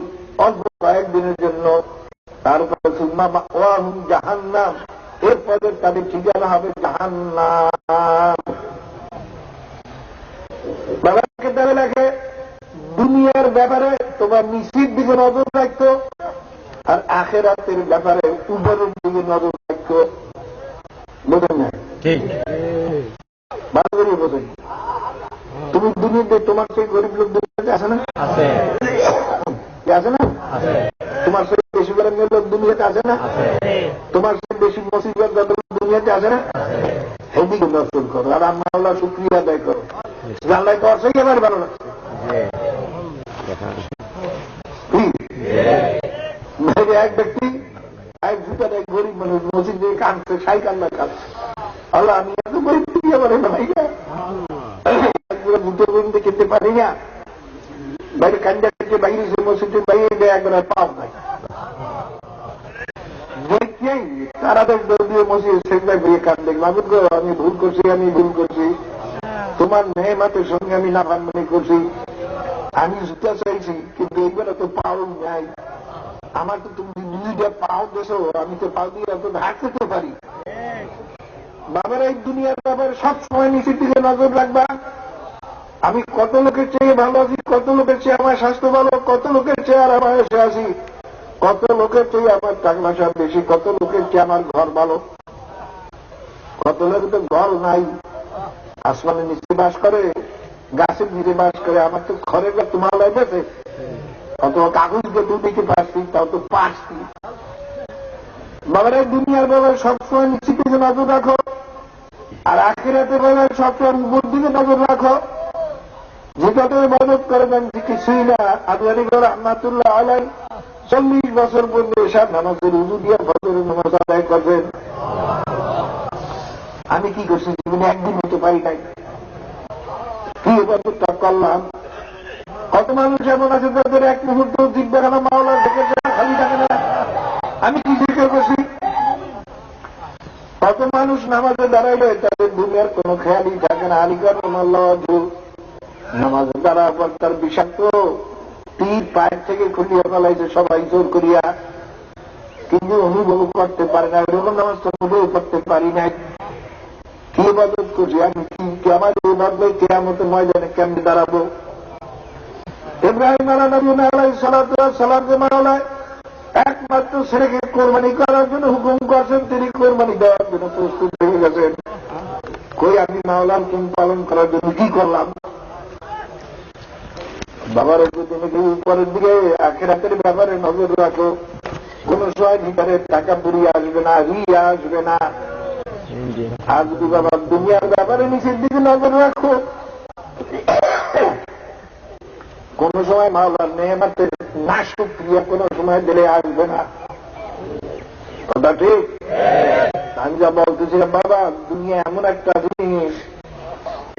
অল্প কয়েকদিনের জন্য। তারপরে সুম্মা মাওয়াহুম জাহান্নাম, এরপরে তাদের ঠিকানা হবে জাহান্নাম। বাবাকে দেবে লেখে, দুনিয়ার ব্যাপারে তোমার নিচের দিকে নজর রাখতো, আর আখিরাতের ব্যাপারে উপরের দিকে নজর রাখতো। বোঝেন না? ভালো করে বোঝেন। তুমি দুনিয়াতে, তোমার সেই গরিব লোক দুনিয়াতে আছে না? আছে না? তোমার সেই বেশি গরিব লোক দুনিয়াতে আছে না? তোমার সেই বেশি মুসিবত দুনিয়াতে আছে না? সেদিকে নজর করো, আর আল্লাহ শুকরিয়া আদায় করো। আল্লাহ করছেই এবার ভালো লাগছে। এক ব্যক্তি, এক জুতার এক গরিব মানুষ মসজিদ দিয়ে কাঁদছে, সাই কান্না কাঁদছে, আল্লাহ আমি এত গরিব থেকে আমার ভাই না, জুতো পর্যন্ত কিনতে পারি না, বাইরে কান্দা থেকে বাইরে সে মসজিদের বাইরে দেয়, একবার পাও নাই। তারা দেখ দিয়ে মসজিদ সেখানে গিয়ে কান্দে, মাবুদ গো আমি ভুল করছি, আমি ভুল করছি, তোমার নেয়ামতের সঙ্গে আমি নাফরমানি করছি, আমি জুতা চাইছি, কিন্তু এইবার তো পাও নাই, আমার তো তুমি দুইটা পাও দেছো, আমি তো পাও দিয়ে তো হাঁটতে তো পারি। বাবার এই দুনিয়ার ব্যাপারে সবসময় নিচের দিকে নজর রাখবা। আমি কত লোকের চেয়ে ভালো আছি, কত লোকের চেয়ে আমার স্বাস্থ্য ভালো, কত লোকের চেয়ে আর আমার এসে আছি, কত লোকের চেয়ে আমার টাকা পয়সা বেশি, কত লোকের চেয়ে আমার ঘর ভালো, কত লোকের তো ঘর নাই, আসমানের নিচে বাস করে, গাছের নিচে বাস করে, আমার তো ঘরের ঘর তোমার লাগছে, অত কাগজ দিয়ে তুই দিতে পারছি, তাও তো পারছি। বাবার এই দুনিয়ার ব্যাপারে সবসময় নিচের দিকে নজর রাখো, আর আখিরাতের ব্যাপারে সবসময় উপর দিকে নজর রাখো। যেটাতে মদত করে দেন কিছুই না। আদওয়ানি রহমাতুল্লাহ আলাইহি 40 বছর পর্যন্ত এসব নামাজের উযু দিয়ে ফজরের নামাজ আদায় করবেন। আমি কি করছি জীবনে একদিন হতে পারি নাই, কি ইবাদতটা করলাম। কত মানুষ এমন আছে তাদের এক মুহূর্ত জিজ্ঞাসা মাওলার দেখেছে খালি থাকে না, আমি কি জিজ্ঞেস করছি। কত মানুষ নামাজে দাঁড়াইলে তাদের দুনিয়ার কোন খেয়ালই থাকে না। আলিগড় নামাজে দাঁড়ার পর তার বিষাক্ত তীর পায়ের থেকে খুলিয়া ফেলাইছে সবাই জোর করিয়া, কিন্তু অনুভব করতে পারে না, এরকম নামাজ তো অনুভব করতে পারি নাই। কি কি ইবাদত করছি, আমি কি আমার ইবাদত কিয়ামতের ময়দানে কেমনে দাঁড়াবো? ইব্রাহিম আলাইহিস সালাতু ওয়াস সালাম যে মাওলায় একমাত্র ছেলেকে কোরবানি করার জন্য হুকুম করছেন, তিনি কোরবানি দেওয়ার জন্য প্রস্তুত হয়ে গেছেন। কই আমি মাওলার হুকুম পালন করার জন্য কি করলাম? বাবার তুমি কি উপরের দিকে আখিরাতের ব্যাপারে নজর রাখো। কোন সময় ভিতরে টাকা বুড়িয়ে আসবে না, রিয়া আসবে না। আর যদি বাবা দুনিয়ার ব্যাপারে নিচের দিকে নজর রাখো, কোন সময় মাওলার নেয়ামতের না শুকরিয়া কোন সময় দিলে আসবে না। কথা ঠিক? আমি যা বলতেছিলাম, বাবা দুনিয়া এমন একটা জিনিস,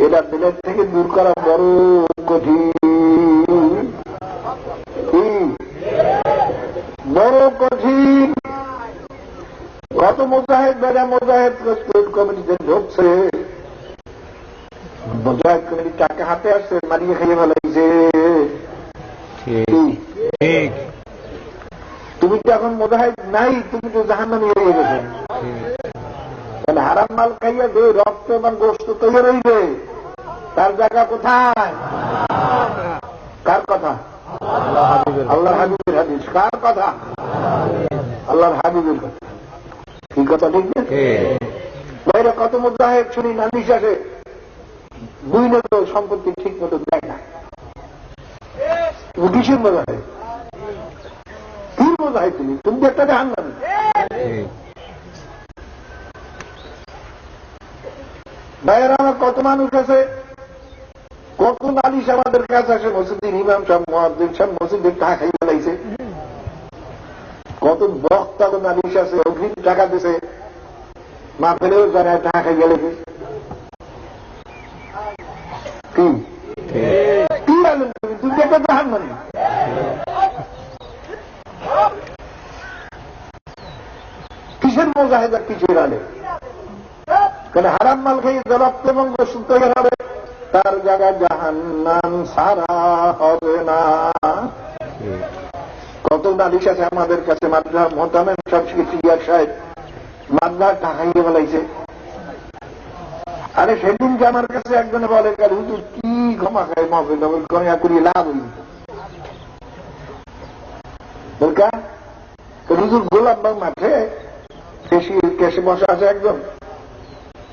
এটা দিলের থেকে দূর করা বড় কঠিন, বড় কঠিন। কত মুজাহিদ বেড়া মুজাহিদ কমিটিতে ঢুকছে, মুজাহিদ কমিটি টাকা হাতে আসছে, মারিয়ে খেয়ে ফেলাইছে। তুমি তো এখন মুজাহিদ নাই, তুমি তো জাহান্নামী হয়ে গেছে। হারাম মাল খাইয়া যে রক্ত এবং গোস্ত তৈরি রইবে, তার জায়গা কোথায়? কার কথা? আল্লাহর হাবিবের হাদিস। কার কথা? আল্লাহর হাবিবের কথা। কি কথা ঠিক না? বাইরে কত মুজাহিদ শুনি না নিঃশ্বাসে দুই মতো সম্পত্তি ঠিক মতো দেয় না। তুমি কিসের মুজাহিদ? কি মুজাহিদ তুমি? তুমি একটা জাহান্নামী। বাইরে আমার কত মানুষ আছে, কত নালিশ আমাদের কাছে আসে, মসজিদের ইমাম সাহেব মুয়াজ্জিন সাহেব মসজিদের টাকা খাই ফেলাইছে। কত বক্তা নালিশ আছে, অগ্রিম টাকা দিছে, মা ফেলেও জানায় টাকা খাই গেলেছে। কি কি বলেন তুমি? তুমি একটা জাহান্নামী। কিসের মুজাহিদ আর কিসের আলে? কারণ হারাম মাল খেয়ে রক্ত এবং গোশত তৈরি হবে, তার জায়গায় জাহান্নাম সারা হবে না। কত নালিশ আছে আমাদের কাছে, মাদ্রাসা মোহতামেম সব শিক্ষিয়ার সাহেব মাদ্রাসা টাকাইয়ে বলাইছে। আরে সেদিনকে আমার কাছে একজনে বলে, হুজুর কি ক্ষমা খায় মহফিল করিয়া করি লাভ হইল দরকার। হুজুর গোলাপবাগ মাঠে কেসে বসা আছে একজন,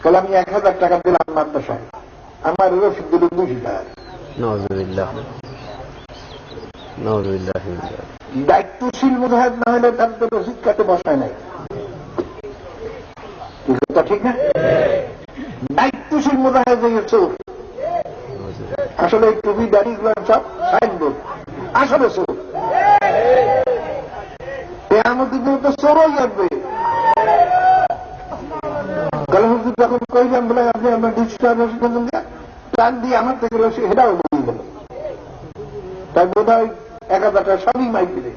কাল আমি 1000 টাকা দিলাম মাদ্রাসায়, আমার রসিদ দিল 200 টাকা। দায়িত্বশীল মুজাহিদ না হলে তার তো রসিদ কাটে বসায় নাই। ঠিক না? দায়িত্বশীল মুজাহিদ চোর। আসলে টুপি দাঁড়ি সব সাইনবোর্ড, আসলে চোর। আমাদের তো চোরই লাগবে। হুজুর যখন কইলাম বলে আপনি আমার প্ল্যান দিয়ে আমার থেকে রসি সেটাও বলে গেল, তাই বোধ হয় 1000 টাকা সবই মাইক দিলে।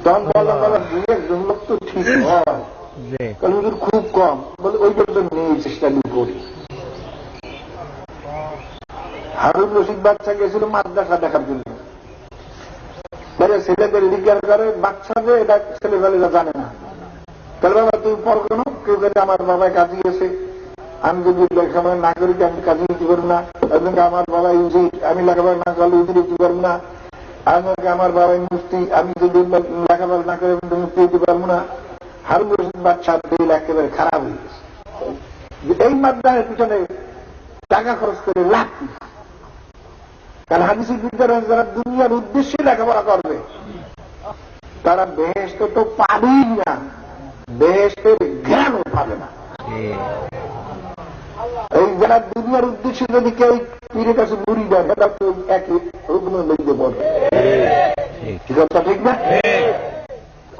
তখন বললাম বলা দুই একজন লোক তো ঠিক হয়, কারণ হুজুর খুব কম বলে ওই জন্য নিয়ে চেষ্টা করি। হারুন রশিদ বাচ্চা গেছিল মাদ্রাসা দেখার জন্য, ছেলেদের লিগার করে বাচ্চাদের, এটা ছেলেবেলেরা জানে না। তাহলে বাবা তুমি পর কেন? কেউ কেন আমার বাবায় কাজে গেছে, আমি যদি লেখাপড়া না করি আমি কাজে দিতে পারবো না। আমার বাবা ইউজিট, আমি লেখাপড়া না করলে ইউজি দিতে পারবো না। আমাকে আমার বাবা মুফতি, আমি যদি লেখাপড়া না করে মুফতি দিতে পারবো না। হারুন রশিদ বাচ্চা দিল একেবারে খারাপ হয়ে গেছে। এই মাদ্রাসার পিছনে টাকা খরচ করে লাভ কি? কারণ হাদিসের ভিতরে যারা দুনিয়ার উদ্দেশ্যে লেখাপড়া করবে তারা বেহেশত তো পাবেই না, বেহেশতের জ্ঞানও পাবে না। এই যারা দুনিয়ার উদ্দেশ্যে যদি কেউ পীরের কাছে মুড়ি দেয়, সেটা তো একই রুগ্নের মধ্যে পড়বে। ঠিক না?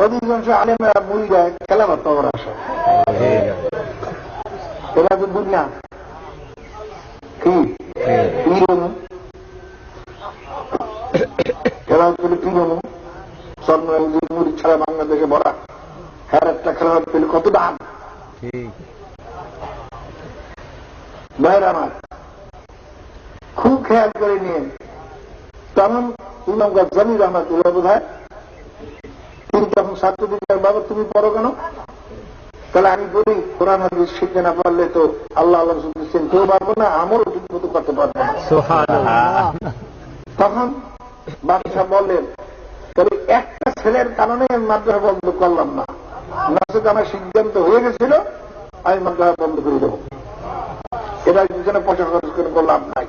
অধিকাংশ আলেমেরা মুড়ি দেয় খেলাবার পাওয়ার আশা। এরা তো দুনিয়া কি পীর, এরা হচ্ছে পীরনু স্বর্ণ মুড়ি ছাড়া বাংলাদেশে ভরা। হ্যাঁ একটা খেলাবার পেলে কত দাম। ভাইয়ের আমার খুব খেয়াল করে নিয়ে তখন ইমাম গাজ্জালী রহমাতুল্লাহ বোধ হয় তিনি তখন ছাত্রদের বাবা তুমি পড়ো কেন? তাহলে আমি বলি কোরআন হাদিস শিখতে না পারলে তো আল্লাহ আল্লাহ চিনতেও পারবো না, আমলও ঠিক মতো করতে পারবো না। তখন বাদশাহ বললেন তাহলে একটা ছেলের কারণে মাদ্রাসা বন্ধ করলাম না, নচেত আমার সিদ্ধান্ত হয়ে গেছিল আমি মাদ্রাসা বন্ধ করে দেবো। এবার পিছনে পয়সা খরচ করে করলাম নাই।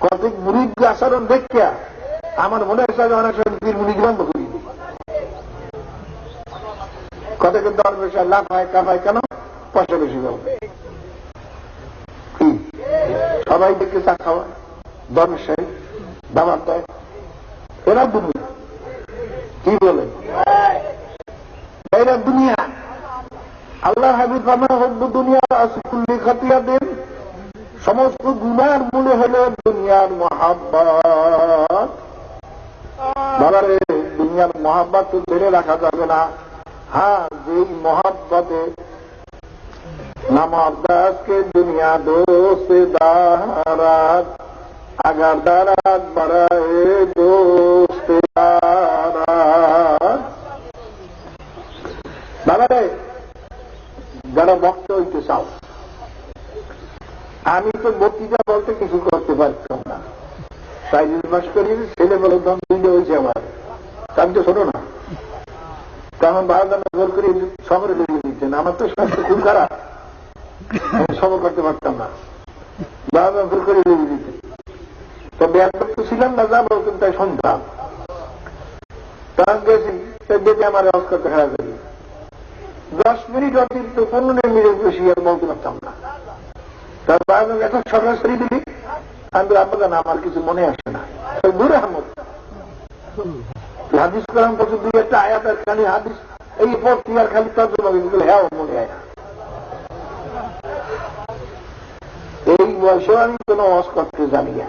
কতক মুরিদ আচরণ দেখিয়া আমার মনে হচ্ছে অনেক সময় মুরিদ বন্ধ করি দিই। কতকে দর বেশি লাফায় কাফায় কেন? পয়সা বেশি পাবো। সবাই দেখে চা খাওয়া, দরবেশাই দাবার দেয়, এরা দুনিয়া। কি বলে এরা দুনিয়া? আল্লাহ হাবিব দুনিয়া আসকুল্লি খাতিয়া দেন, সমস্ত গুনার মূলে হল দুনিয়ার মহাব্বত। বাবারে দুনিয়ার মহাব্বত তো ধরে রাখা যাবে না। হ্যাঁ, যেই মহাব্বতে নামাজ কে দুনিয়া দোস্ত দারাত আগার দারাত বাড়ায় দোস্ত দারাত। বাবারে যারা ভক্ত হইতে চাও, আমি তো বক্তৃতা বলতে কিছু করতে পারতাম না, তাই নির্বাস করি ছেলে বলে দম দিলে হয়েছে আমার, আমি তো ছোট না। তখন বারোদানা জোর করে শহরে বেরিয়ে দিচ্ছেন, আমার তো স্বাস্থ্য খুব খারাপ, সবর করতে পারতাম না, বারোদানা জোর করে বেরিয়ে দিতেন। তো ব্যাপার তো ছিলাম না, যা বলতেন তাই শুনতাম। তখন গেছি দেখে আমার আওয়াজ করতে খারাপ করি, 10 মিনিট অতিরিক্ত 15 মিনিট বেশি আর বলতে পারতাম না। তার বারোদানা এখন সকাল সরি দিলি, আমি আপনার আমার কিছু মনে আসে না, দূরে আহমদ হাদিস করাম পর্যন্ত 2 একটা আয়াত আর খালি হাদিস এই পড়তি আর খালি তর্জমা করে হ্যাঁ মনে হয় না। এই বয়সেও আমি কোন ওয়াজ করতে জানি না।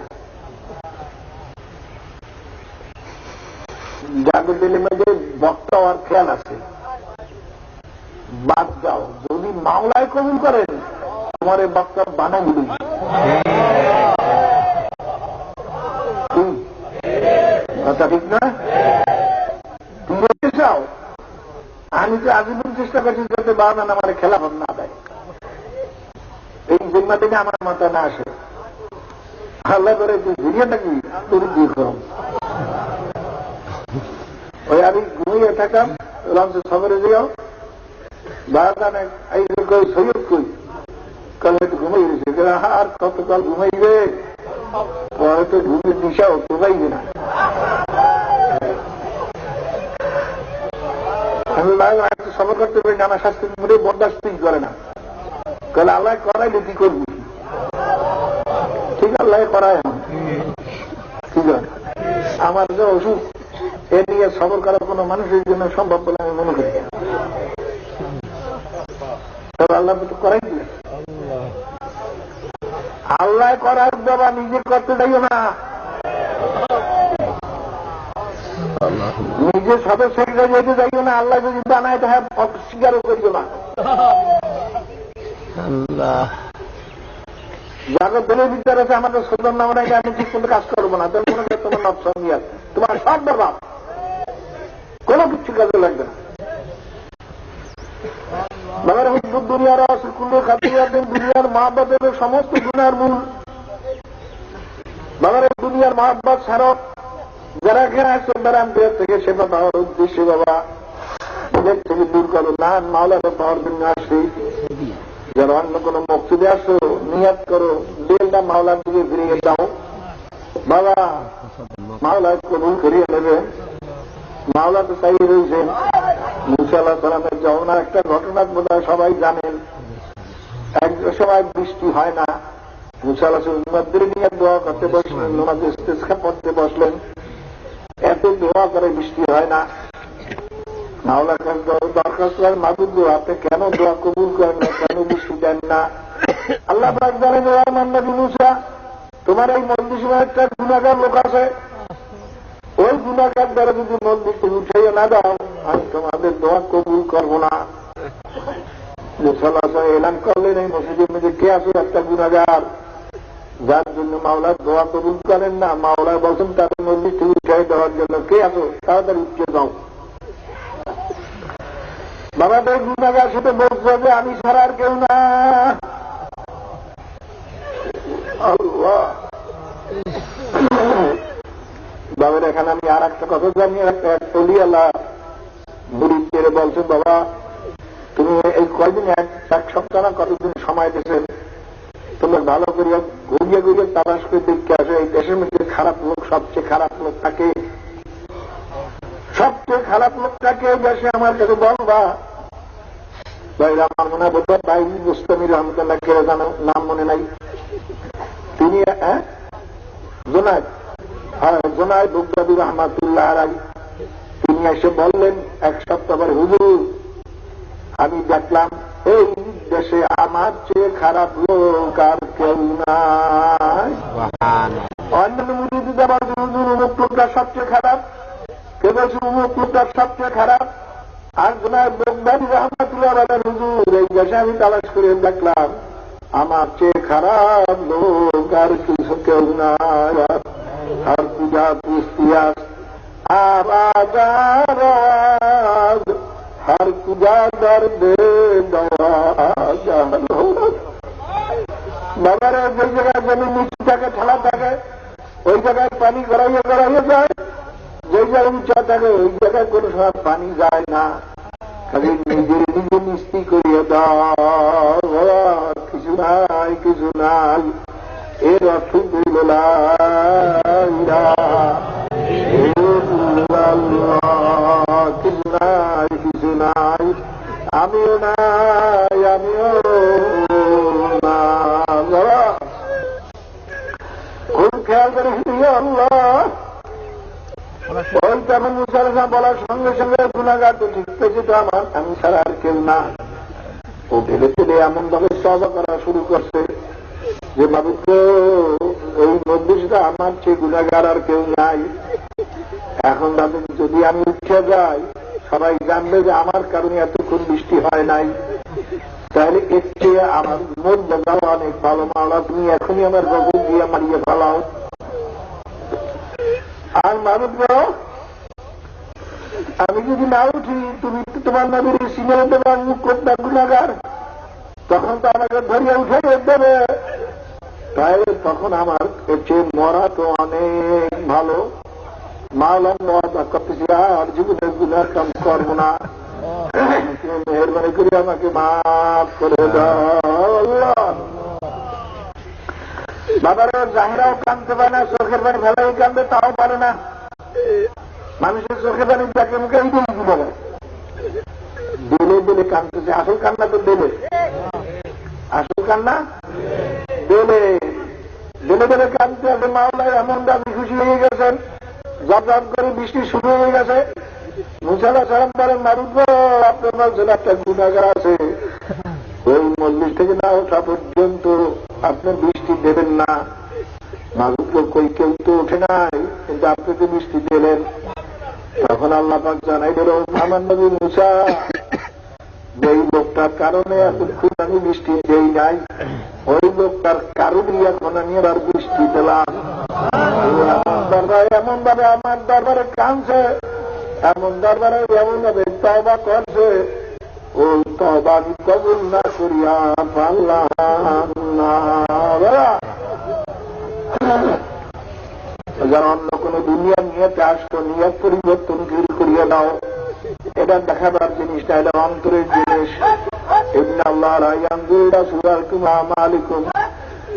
যাদের দিলের মধ্যে বক্তা আর খেয়াল আছে বাদ দাও, যদি মামলায় কবুল করেন তোমার এই বক্তা বানাই দিল। কথা ঠিক না? চাও আমি তো আজীবন চেষ্টা করছি যাতে বাবা আমার খেলাফত না দেয়, এই জিম্মা থেকে আমার মাথায় না আসে। আল্লাহ করে তুই ঘুরিয়েটা কি তোর দিয়ে করম। ওই আমি ঘুমিয়ে থাকাম লঞ্চ সফরে যাও, বারোটা এই সৈয়দ কই কাল হয়তো ঘুমাই গেছে, আর কতকাল ঘুমাইবে, পরে তো ঘুমের দিশাও তো পাইবে না। আমি সফর করতে পারি না, আমার স্বাস্থ্য মনে বরদাস্ত করে না, তাহলে আল্লাহ করাইলে কি করবি? ঠিক আল্লাহ করায় ঠিক আছে। আমার যে অসুখ এ নিয়ে সফর করা কোনো মানুষের জন্য সম্ভব বলে আমি মনে করি। তবে আল্লাহ তো করাই দিলেন, আল্লাহ করার বাবা নিজে করতে যাইও না, নিজের সদস্যরা যেতে যাইও না। আল্লাহ যদি বানায় তো হ্যাঁ অস্বীকারও করিও না। যাদের দলের বিচার আছে আমাদের সুন্দর নাম রাখে আমি ঠিক মতো কাজ করবো না, তাহলে মনে করি তোমার নবসন নিয়ে তোমার সব বরবাদ, কোনো কিছু কাজে লাগবে না। মগর হুজুর দুনিয়ার আসকুল্লু খাতিয়াতেন, দুনিয়ার মহাব্বতের সমস্ত গুনার মূল। মগর দুনিয়ার মহাব্বত ছাড়ক যারা এখানে আসছেন তারা থেকে সেবা পাওয়ার উদ্দেশ্যে বাবা ওদের থেকে দূর করো না, মাওলানা পাওয়ার জন্য আসছি। যারা অন্য কোন মকসুদে আসো নিয়াত করো, দিলটা মাওলার দিকে ফিরিয়ে দাও বাবা, মাওলা কবুল করিয়ে নেবে। মাওলা তো চাই রয়েছেন। মুসা আলাইহিস সালামের যমুনার একটা ঘটনা বোধহয় সবাই জানেন। এক সময় বৃষ্টি হয় না, মুসা আলাইহিস সালাম নিয়ে দোয়া করতে বসলেন, নামাজে ইস্তিসকা পড়তে বসলেন, এত দোয়া করে বৃষ্টি হয় না। মাওলার কাছে দরখাস্ত করেন, মাবুদ আপনি কেন দোয়া কবুল করেন না, কেন বৃষ্টি দেন না? আল্লাহ পাক জানেন নবী মুসা তোমার এই মজলিসে একটা গুনাহগার লোক আছে, ওই গুনাহগার দ্বারা যদি মজলিসে উঠাইয়া না দাও আমি তোমাদের দোয়া কবুল করবো না। মুসা আলাইহিস সালাম এলান করলেন এই মসজিদের মধ্যে কে আছে একটা গুনাহগার যার জন্য মাওলার দোয়া কবুল করেন না। মাওলা বলছেন তাদের মজলিস থেকে উঠাই দেওয়ার জন্য কে আছো, তাড়াতাড়ি উঠে যাও। বাবাদের গুণাগার সাথে বলছে যে আমি ছাড়া আর কেউ না। আল্লাহ বাবার এখানে আমি আর একটা কথা জানি, একটা টলিয়ালা বুড়ি চেয়ে বলছেন, বাবা তুমি এই কয়দিন এক সপ্তাহ না কতদিন সময় দিয়েছেন, তোমরা ভালো করিয়া ঘুরিয়ে ঘুরিয়ে তালাশ করে দেখতে আসো এই দেশের মধ্যে খারাপ লোক, সবচেয়ে খারাপ লোক থাকে, সবচেয়ে খারাপ লোকটাকে দেশে আমার কাছে বলবা। আমার মনে হয় বোধ ভাই মুস্তামি রহমতুল্লাহ কে নাম মনে নাই, তিনি জোনায়েদ, হ্যাঁ জোনায়েদ বুগদাদি রহমাতুল্লাহ আলাইহি, তিনি এসে বললেন এক সপ্তাহ পরে, হুজুর আমি দেখলাম এই দেশে আমার চেয়ে খারাপ লোক আর কেউ নাই। অন্যান্য মুরিদরা বলছে হুজুর অমুক লোকটা সবচেয়ে খারাপ, কেউ বলছে অমুক লোকটা সবচেয়ে খারাপ, আর জোনায়েদ বুগদাদি রহমাতুল্লাহ বলেন হুজুর এই দেশে আমি তালাশ করে দেখলাম আমার চেয়ে খারাপ লোক আর কিছু কেউ নাই। আর পূজা পুস্তিয়াস আবাদ হর পূজা দর্দে বাবার যে জায়গায় জমি নিচু থাকে ঠালা থাকে ওই জায়গায় পানি গড়াইয়া গড়াইয়া যায়, যে জায়গায় উঁচা থাকে ওই জায়গায় কোন সময় পানি যায় না, খালি নিজের নিজে মিস্তি করিয়ে দাও, কিছু নাই কিছু নাই, এর অর্থ কিছু নাই কিছু নাই, আমিও নাই আমিও না। খুব খেয়াল করে আল্লাহ ওই তেমন মুসালসা বলার সঙ্গে সঙ্গে গুণাগার তো ঠিক পেয়েছে তো আমার, আমি ছাড়া আর কেউ না। ও ঢেলে ঢেলে এমন ভাবে তওবা করা শুরু করছে যে মাবুদ এই মজলিসটা আমার চেয়ে গুণাগার আর কেউ নাই। এখন তাদের যদি আমি উঠে যাই সবাই জানবে যে আমার কারণে এতক্ষণ বৃষ্টি হয় নাই, তাহলে এর চেয়ে আমার মন যাওয়া অনেক ভালো। মাওলা তুমি এখনই আমার গগন দিয়ে মারিয়ে ফেলাও। আর মাবুদ আমি যদি না উঠি তুমি তো তোমার নবীর সিনেমা দেবার মুখ করতে গুণাগার, তখন তো আমাকে ধরিয়ে উঠে দেবে, তাই তখন আমার এর চেয়ে মরা তো অনেক ভালো। মাওলাম মজা করতেছি আর জীবনের গুনার কাম করবো না, মেহরবানি করে আমাকে মাফ করে দাও। বাবার জাহেরাও কাঁদতে পারে না, চোখের পানি ফেলাই কাঁদবে তাও পারে না। মানুষের চোখের পানি যাকে মুখে কি বলে দিলে দিলে কাঁদতেছে, আসল কান্না তো দিলে, আসল কান্না দিলে দিলে দিলে কাঁদতে আছে। মাওলায় এমন দাবি খুশি হয়ে গেছেন, জব জব করে বৃষ্টি শুরু হয়ে গেছে। মুসা আলাইহিস সালাম বলেন মারুফ আপনার বলছেন একটা গুনাহগার আছে, ওই মজলিস থেকে না ওঠা পর্যন্ত আপনি বৃষ্টি দেবেন না। মারুফ কই কেউ তো ওঠে নাই, কিন্তু আপনি তো বৃষ্টি দিলেন। তখন আল্লাহ পাক জানাই দিল আমার নবী মুসা যেই লোকটার কারণে এতক্ষণ আমি বৃষ্টি দেই নাই, ওই লোকটার কারণেই এখন আমি আবার বৃষ্টি দিলাম। এমন ভাবে আমার দরবারে কাঁদছে, এমন দরবারে এমন ভাবে তওবা করছে, ওই তওবা আমি কবুল না করিয়া পারলাম না। যারা অন্য কোন দুনিয়ার নিয়তে আসতো নিয়ত পরিবর্তন করিয়ে দাও, এটা দেখাবার জিনিসটা এটা অন্তরের জিনিস। ইন্নাল্লাহ লা ইয়ানজুরু ইলা সুওয়ারিকুম ওয়া আমালিকুম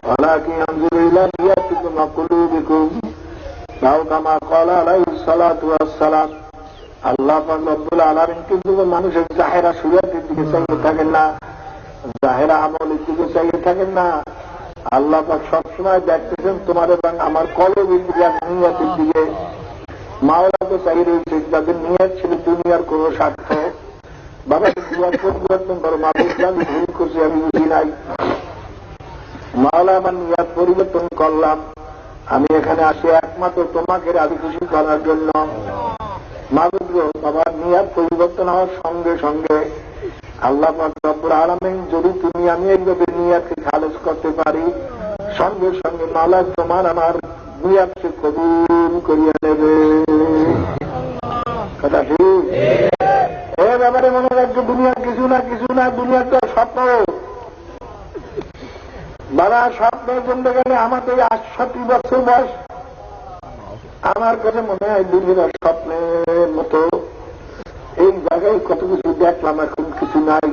ওয়ালাকিন ইয়ানজুরু ইলা নিয়াতিকুম ওয়া কুলুবিকুম আও কামা ক্বালা আলাইহিস সালাতু ওয়াস সালাম। আল্লাহ পাক রব্বুল আলামিন কিন্তু মানুষের জাহেরা সুরাতের দিকে চাইতে থাকেন না, জাহেরা আমলের দিকে চাইতে থাকেন না। আল্লাহ পাক সবসময় দেখতেছেন তোমার এবং আমার কলবের দিকে, নিয়তের দিকে। মাওলা তো চাই রয়েছে যাদের নিয়ত ছিল দুনিয়ার কোন স্বার্থ, বাবাকে দুয়ার পরিবর্তন করো, মাবুদ আমি ভুল করছি, আমি বুঝি নাই। মাওলা আমার নিয়ত পরিবর্তন করলাম, আমি এখানে আসি একমাত্র তোমাকে রাজি খুশি করার জন্য। মাবুদ বাবার নিয়ত পরিবর্তন হওয়ার সঙ্গে সঙ্গে আল্লাহ পাক রব্বুল আলামিন যদি তুমি আমি এইভাবে নিয়তকে খালেজ করতে পারি, সঙ্গে সঙ্গে মাওলা তোমার আমার নিয়তকে কবুল করিয়া নেবে। কথা ঠিক? এ ব্যাপারে মনে রাখবে দুনিয়ার কিছু না, দুনিয়ার তো স্বপ্ন। বাবা স্বপ্নের জন্য গেলে আমার তো 68 বছর বয়স। আমার কাছে মনে হয় দুনিয়ার স্বপ্নের মতো এই জায়গায় কত কিছু দেখলাম, এখন কিছু নাই।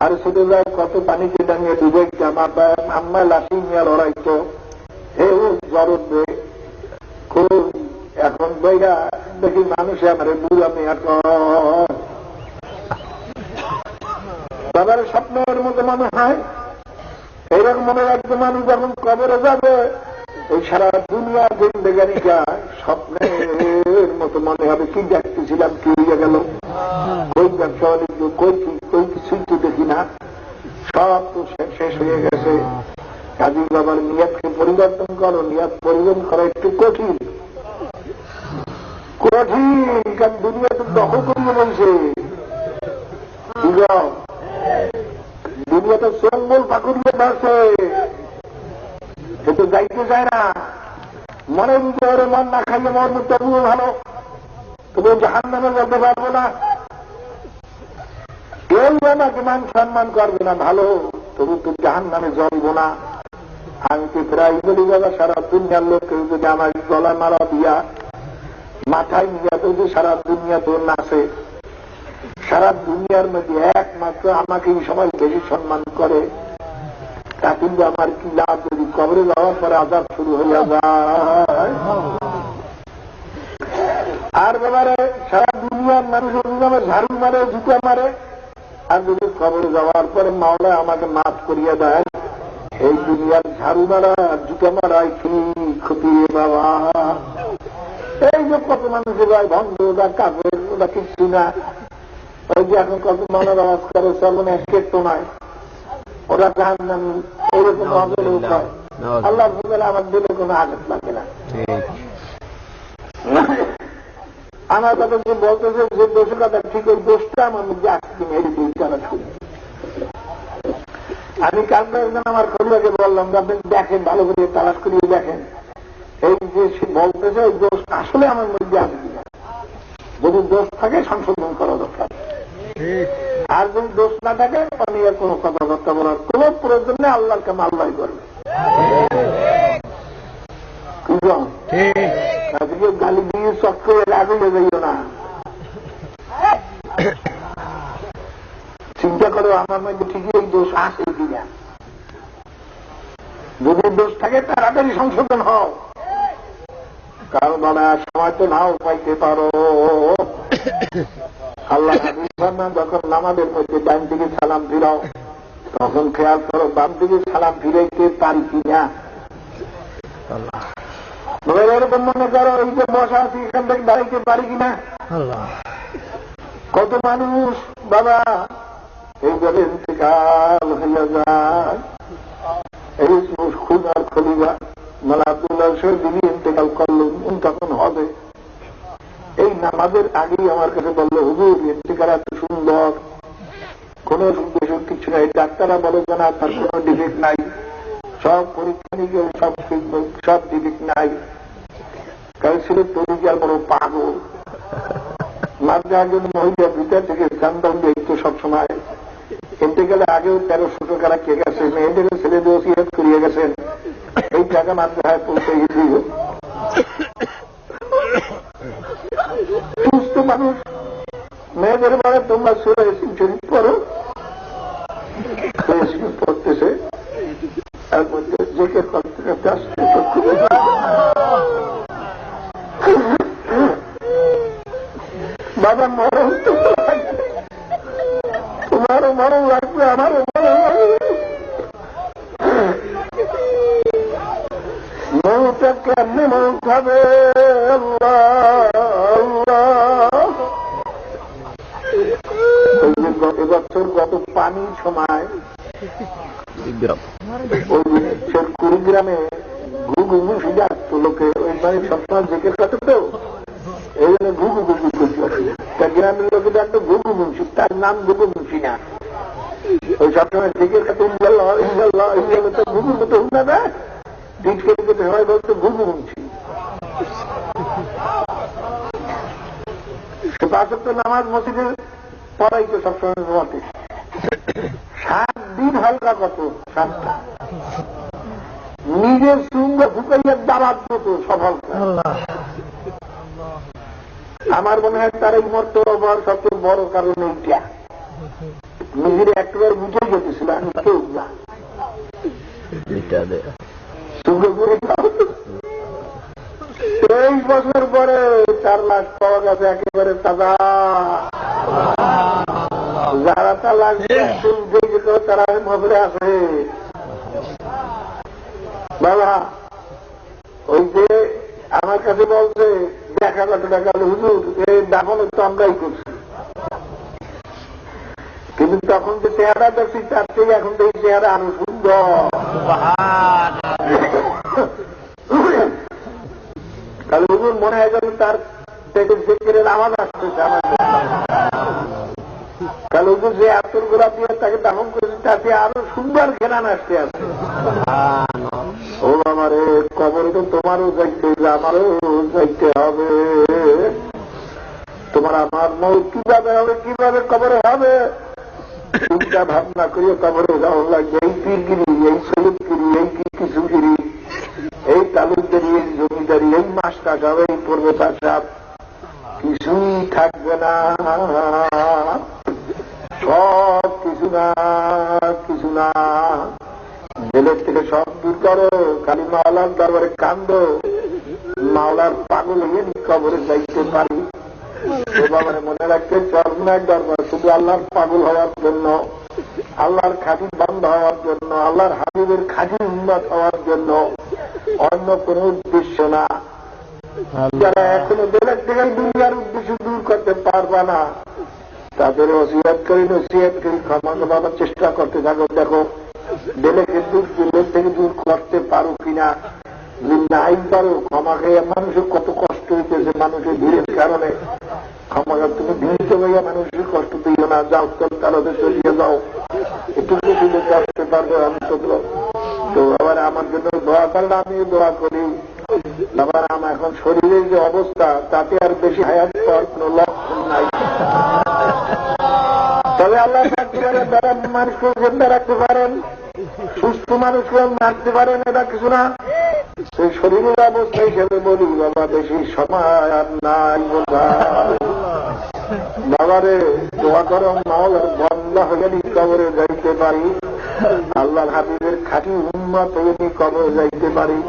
আর ছোটবেলায় কত পানিকে ডাঙিয়ে ডুবে আমার আম্মা লাঠি নিয়ে লড়াইতো, হে ও জরবে খুব। এখন বইরা দেখি মানুষে আমার বুড়া মেয়া বাবার স্বপ্নের মতো মনে হয়। এইরকম মনে রাখতে মানুষ যখন কবরে যাবে ওই সারা দুনিয়া জিন্দেগানিকা স্বপ্নের মতো মনে হবে। কি দেখতেছিলাম, কি হয়ে গেল, কই ব্যবসা বাণিজ্য, কই কিছুই তো দেখি না, সব তো শেষ হয়ে গেছে। কাজী বাবার নিয়াতকে পরিবর্তন করো, নিয়াত পরিবর্তন করা একটু কঠিন। কারণ দুনিয়া তো দখল করিয়ে বলছে, দুনিয়া তো চঙ্গল পাকুড়িয়ে ধরছে, সে তো যাইতে চায় না। মনের ভিতরে মন না খাইলে মন তবুও ভালো, তবু জাহান্নামে যেতে পারবো না। কেউ আমাকে মান সম্মান করবে না, ভালো, তবু তো জাহান্নামে জ্বলবো না। আমি তো প্রায় বলি বাবা, সারা দুনিয়ার লোক কেউ যদি আমার গলা মারা দিয়া মাথায় নিয়ে তো সারা দুনিয়া তোর নাচে, সারা দুনিয়ার মধ্যে একমাত্র আমাকেই সবাই বেশি সম্মান করে, তা কিন্তু আমার কি লাভ যদি কবরে যাওয়ার পরে আজাব শুরু হয়ে যায়। আর ব্যাপারে সারা দুনিয়ার মানুষের আমার ঝাড়ু মারে, জুতা মারে, আর যদি কবরে যাওয়ার পরে মাওলা আমাকে মাফ করিয়ে দেয়, এই দুনিয়ার ঝাড়ু মারা জুতা মারায় কি ক্ষতি বাবা। এই যে কত মানুষের ভাই ভণ্ড ওরা কাপড় ওরা কিছু না, ওই যে এখন কত মনের আওয়াজ করে চলনে কেট নয়, ওরা জাহান্নামী, এইরকম অজল উপায়। আল্লাহ বলে আমার দিলে কোনো আঘাত লাগে না। আমার কথা যে বলতেছে যে দোষের কথা ঠিক, ওই দোষটা আমার মধ্যে আসছে এই দুই জানা শুনি। আমি কালকে একজন আমার খলিফাকে বললাম যে আপনি দেখেন, ভালো করে তালাশ করিয়ে দেখেন এই যে সে বলতেছে ওই দোষ আসলে আমার মধ্যে আছে কিনা। যদি দোষ থাকে সংশোধন করা দরকার, আর যদি দোষ না থাকে আমি আর কোনো কথাবার্তা বলার কোন প্রয়োজন নেই। আল্লাহর কাম আল্লাহ করবে। আজকে গালি দিয়ে চক্করে রাগুলে যাইও না। চিন্তা করো আমার মধ্যে ঠিকই এই দোষ আছে কিনা। যদি দোষ থাকে তাড়াতাড়ি সংশোধন হও, কারণ বলা সময় তো নাও পাইতে পারো। আল্লাহ যখন নামাজের মধ্যে ডান দিকে সালাম ফিরাও তখন খেয়াল করো বাম দিকে সালাম ফিরাইতে পারি কিনা। এরকম মনে করো এই যে বসা আছি এখান থেকে দাঁড়াইতে পারি কিনা। কত মানুষ বাবা এইভাবে ইন্তেকাল হয়ে যায়। এই খুন আর খলিফা মালা আব্দুল্লাহ দিনই ইন্তেকাল করলেন, তখন হবে এই নামাজের আগেই আমার কাছে বললো, হুজুর ইন্তেকাল এত সুন্দর, কোন কিছু নাই, ডাক্তাররা বলে যে না তার কোন ডিফেক্ট নাই, সব পরীক্ষা নিয়ে সব ডিফেক্ট নাই। কারণ ছিল তরিকার বড় পাগল। মাঝে একজন মহিলা ভিতর থেকে চান্দান দেখতো সবসময়, ইন্তেকালের আগেও 1300 টাকা কে গেছে, মেয়েদের ছেলে ওসিয়ত করিয়ে গেছেন, এই টাকা মাঝে হয় পৌঁছে গেছিল। সুস্থ মানুষ মেয়েদের বলে তোমরা সূরা ইয়াসিন শরীফ পড়ো, পড়তেছে তার মধ্যে জেকে করতে করতে আসতে বাবা মরণ তো তোমারও মরণ লাগবে, আমারও মরণ লাগবে। মৌটা কেমনি মৌত হবে এবছর গত পানির সময় কুড়িগ্রামে ঘুঘু মুখি যাচ্ত লোকে, ওই মানে সবসময় জেকের কাছে তো এই জন্য ঘুঘু ঘুঘু করছে। গ্রামের লোকে ডাকতো ঘুঘু মুন্সি, তার নাম ঘুঘু মুন্সি না। ওই সবসময় জেকের কাছে ইনশাল্লাহ ইনশাল্লাহ ইনশাল্লাহ তো ঘুঘুর মতো শুনে দেয়, পিঠ কেটে সবাই বলতো ঘুঘু মুন্সি। সে 5 ওয়াক্ত নামাজ মসজিদে পড়াইতো সবসময় ঘুমাতে। 7 দিন হালকা কত 7টা, নিজের শৃঙ্গ ঢুকাইয়া দাবাত মতো সব হালকা। আমার মনে হয় তার এই মর্ত হওয়ার সবচেয়ে বড় কারণ এইটা, নিজের একবার বুঝে গেছিল আমি কেউ না। এই বছর পরে 4 লাখ পাওয়া গেছে একেবারে তাজা। যারা 4 লাখ যেত তারা মজরে আছে। বাবা ওই যে আমার কাছে বলছে 1,000 টাকা হুজুর এই দাফন তো আমরাই করছি, কিন্তু তখন যে চেহারা দেখছি তার থেকে এখন তো এই চেহারা আরো সুন্দর। তাহলে হুজুর মনে হয় যেন তার পেটের জিকিরের আওয়াজ আসতেছে আমার। তাহলে হুজুর যে আতর গোলাপ দিয়ে তাকে দাফন করেছে তাতে আরো সুন্দর ঘেরান আসতে আছে। ও আমার কবরে তো তোমারও যাইতে আমারও যাইতে হবে। তোমার আমার মৌ কিভাবে হবে, কিভাবে কবরে হবে চিন্তা ভাবনা করিয়ে কবরে যাওয়া লাগবে। এই পীরগিরি, এই সৈয়দগিরি, এই কিছুগিরি, এই তালুকদারি, এই জমিদারি, এই মাস টাকা, এই পড়বে তার কিছুই থাকবে না। সব কিছু না, কিছু না। জেলের থেকে সব দূর করো, খালি মাওলার দরবারে কান্দ। মাওলার পাগল হয়ে কবরে যাইতে পারি। বাবারে মনে রাখতে চরমার দরবার শুধু আল্লাহর পাগল হওয়ার জন্য, আল্লাহর খাঁটি বান্দা হওয়ার জন্য, আল্লাহর হাবিবের খাঁটি উন্নত হওয়ার জন্য, অন্য কোন উদ্দেশ্য না। যারা এখনো বেলের থেকে দুনিয়ার উদ্দেশ্য দূর করতে পারবা না তাদের ওসিয়ত করি, নসিহত করি, ক্ষমা করার চেষ্টা করতে থাকো। দেখো বেলেকে দূর, বেলের থেকে দূর করতে পারো কিনা। যদি নাই পারো ক্ষমা খেয়ে মানুষের কত কষ্ট হইতেছে মানুষের ভিড়ের কারণে। ক্ষমা তুমি ভিড়িত হইয়া মানুষের কষ্ট দিও না। যাও তাহলে চলিয়ে যাও, এটুকু শুনে আসতে পারবে অন্তত। তো আবার আমার জন্য দোয়া করলে আমি দোয়া করি। আবার আমার এখন শরীরের যে অবস্থা তাতে আর বেশি হায়াত পাওয়ার কোন লক্ষণ নাই। তবে আল্লাহ দ্বারা মানুষকে জিন্দা রাখতে পারেন, সুস্থ মানুষকে মারতে পারেন, এটা কিছু না। সেই শরীরের অবস্থা হিসেবে বলি বাবা বেশি সময় আর নাই। বাবারে দোয়া করো মাওলার বন্ধ হয়ে কবরে যাইতে পারি, আল্লাহর হাবিবের খাঁটি উম্মত হয়ে কবরে যাইতে পারি।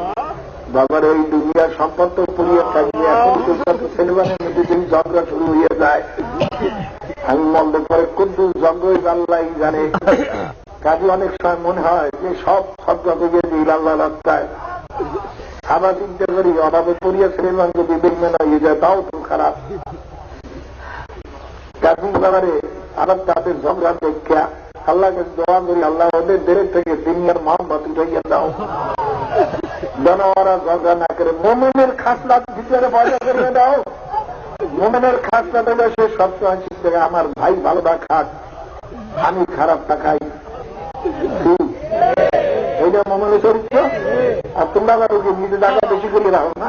বাবার ওই দুনিয়ার সম্পদ তো পুড়িয়ে থাকবে। এখন ছেলেমানের মধ্যে যদি ঝগড়া শুরু হয়ে যায়, আমি মনে করে কুদ্দুস জঙ্গল আল্লাহ জানে। কাজে অনেক সময় মনে হয় যে সব ঝগড়া থেকে দিল আল্লাহ রাস্তায়। আবার চিন্তা করি অভাবে পুড়িয়ে ছেলেমান যদি বেইমান হয়ে যায় তাও তো খারাপ। কাজী বাবারে আবার তাদের ঝগড়া দেখা আল্লাহকে দোয়া করি, আল্লাহ ওদের দেরের থেকে দুনিয়ার মোহাম্মত উঠাইয়া দাও, যেন ওরা ঝগড়া না করে। মোমেনের খাসলাত ভিতরে বজায় করে দাও। মোমেনের খাসলাত হলে সে সবসময় চিন্তা করে আমার ভাই ভালোটা খাক, আমি খারাপটা খাই। এইটা মোমেনের চরিত্র। আর তোমরা আবার ওকে নিজে টাকা বেশি করে রাখো না,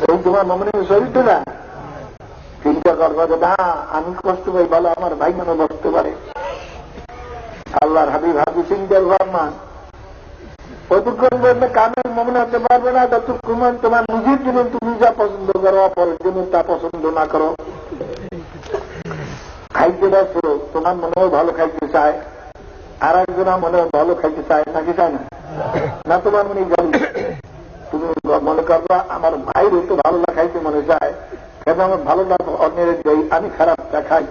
এই তোমার মোমেনের চরিত্র না। চিন্তা করবো যে না আমি কষ্ট পাই ভালো, আমার ভাই মনে বসতে পারে। আল্লাহর হাবিব হাবি চিন্তার ভাবনা কতক্ষণ পর্যন্ত কামের মনে হতে পারবে না ততক্ষণ তোমার নিজের জন্য তুমি যা পছন্দ করো, অপরের জন্য তা পছন্দ না করো। খাইতে ব্যস্ত, তোমার মনেও ভালো খাইতে চায়, আর একজনা মনে ভালো খাইতে চায় নাকি চায় না? না তোমার মনে জানি তুমি মনে করবা আমার ভাইরও তো ভালো না খাইতে মনে চায়, কেন আমার ভালোটা অন্যের দেই, আমি খারাপটা খাই।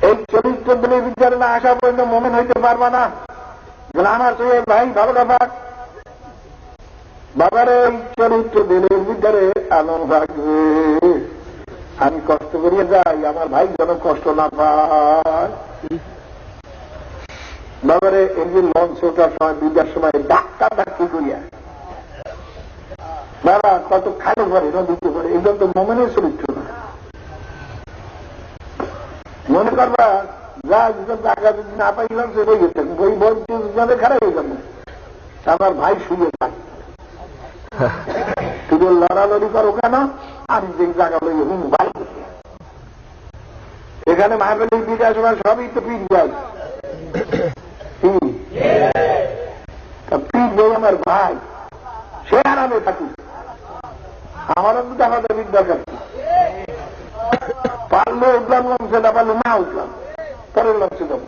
এই চরিত্র বলে বিচারে না আসা পর্যন্ত মোমেন হইতে পারবা না। আমার তো ভাই ভালোটা পাক। বাবার এই চরিত্র দিলের ভিতরে আলো থাকবে। আমি কষ্ট করিয়ে যাই, আমার ভাই যেন কষ্ট না পায়। বাবারে এই যে লঞ্চ ওঠার সময় 2টার সময় ডাক্তার ডাক্তি করিয়া বাবা কত খাটো করে নদীতে করে, এগুলো তো মোমেনের চরিত্র না। মনে করবা যা টাকা যদি না পাইলাম সে বই গেছে, বই বই খারাপ হয়ে যাবে। আমার ভাই শুয়ে থাকে, তুমি লড়ালড়ি করো কেন? আমি যে জায়গা লই ভাই এখানে মাহফিলের বিকাশ হয় সবই তো পীর যায় পীর বই আমার ভাই, সে আরামে থাকুক, আমারও তো আমাদের বিদ্যার কাছে পারলে উঠলাম লঞ্চে, না পারলে না উঠলাম, পরের লঞ্চে যাব।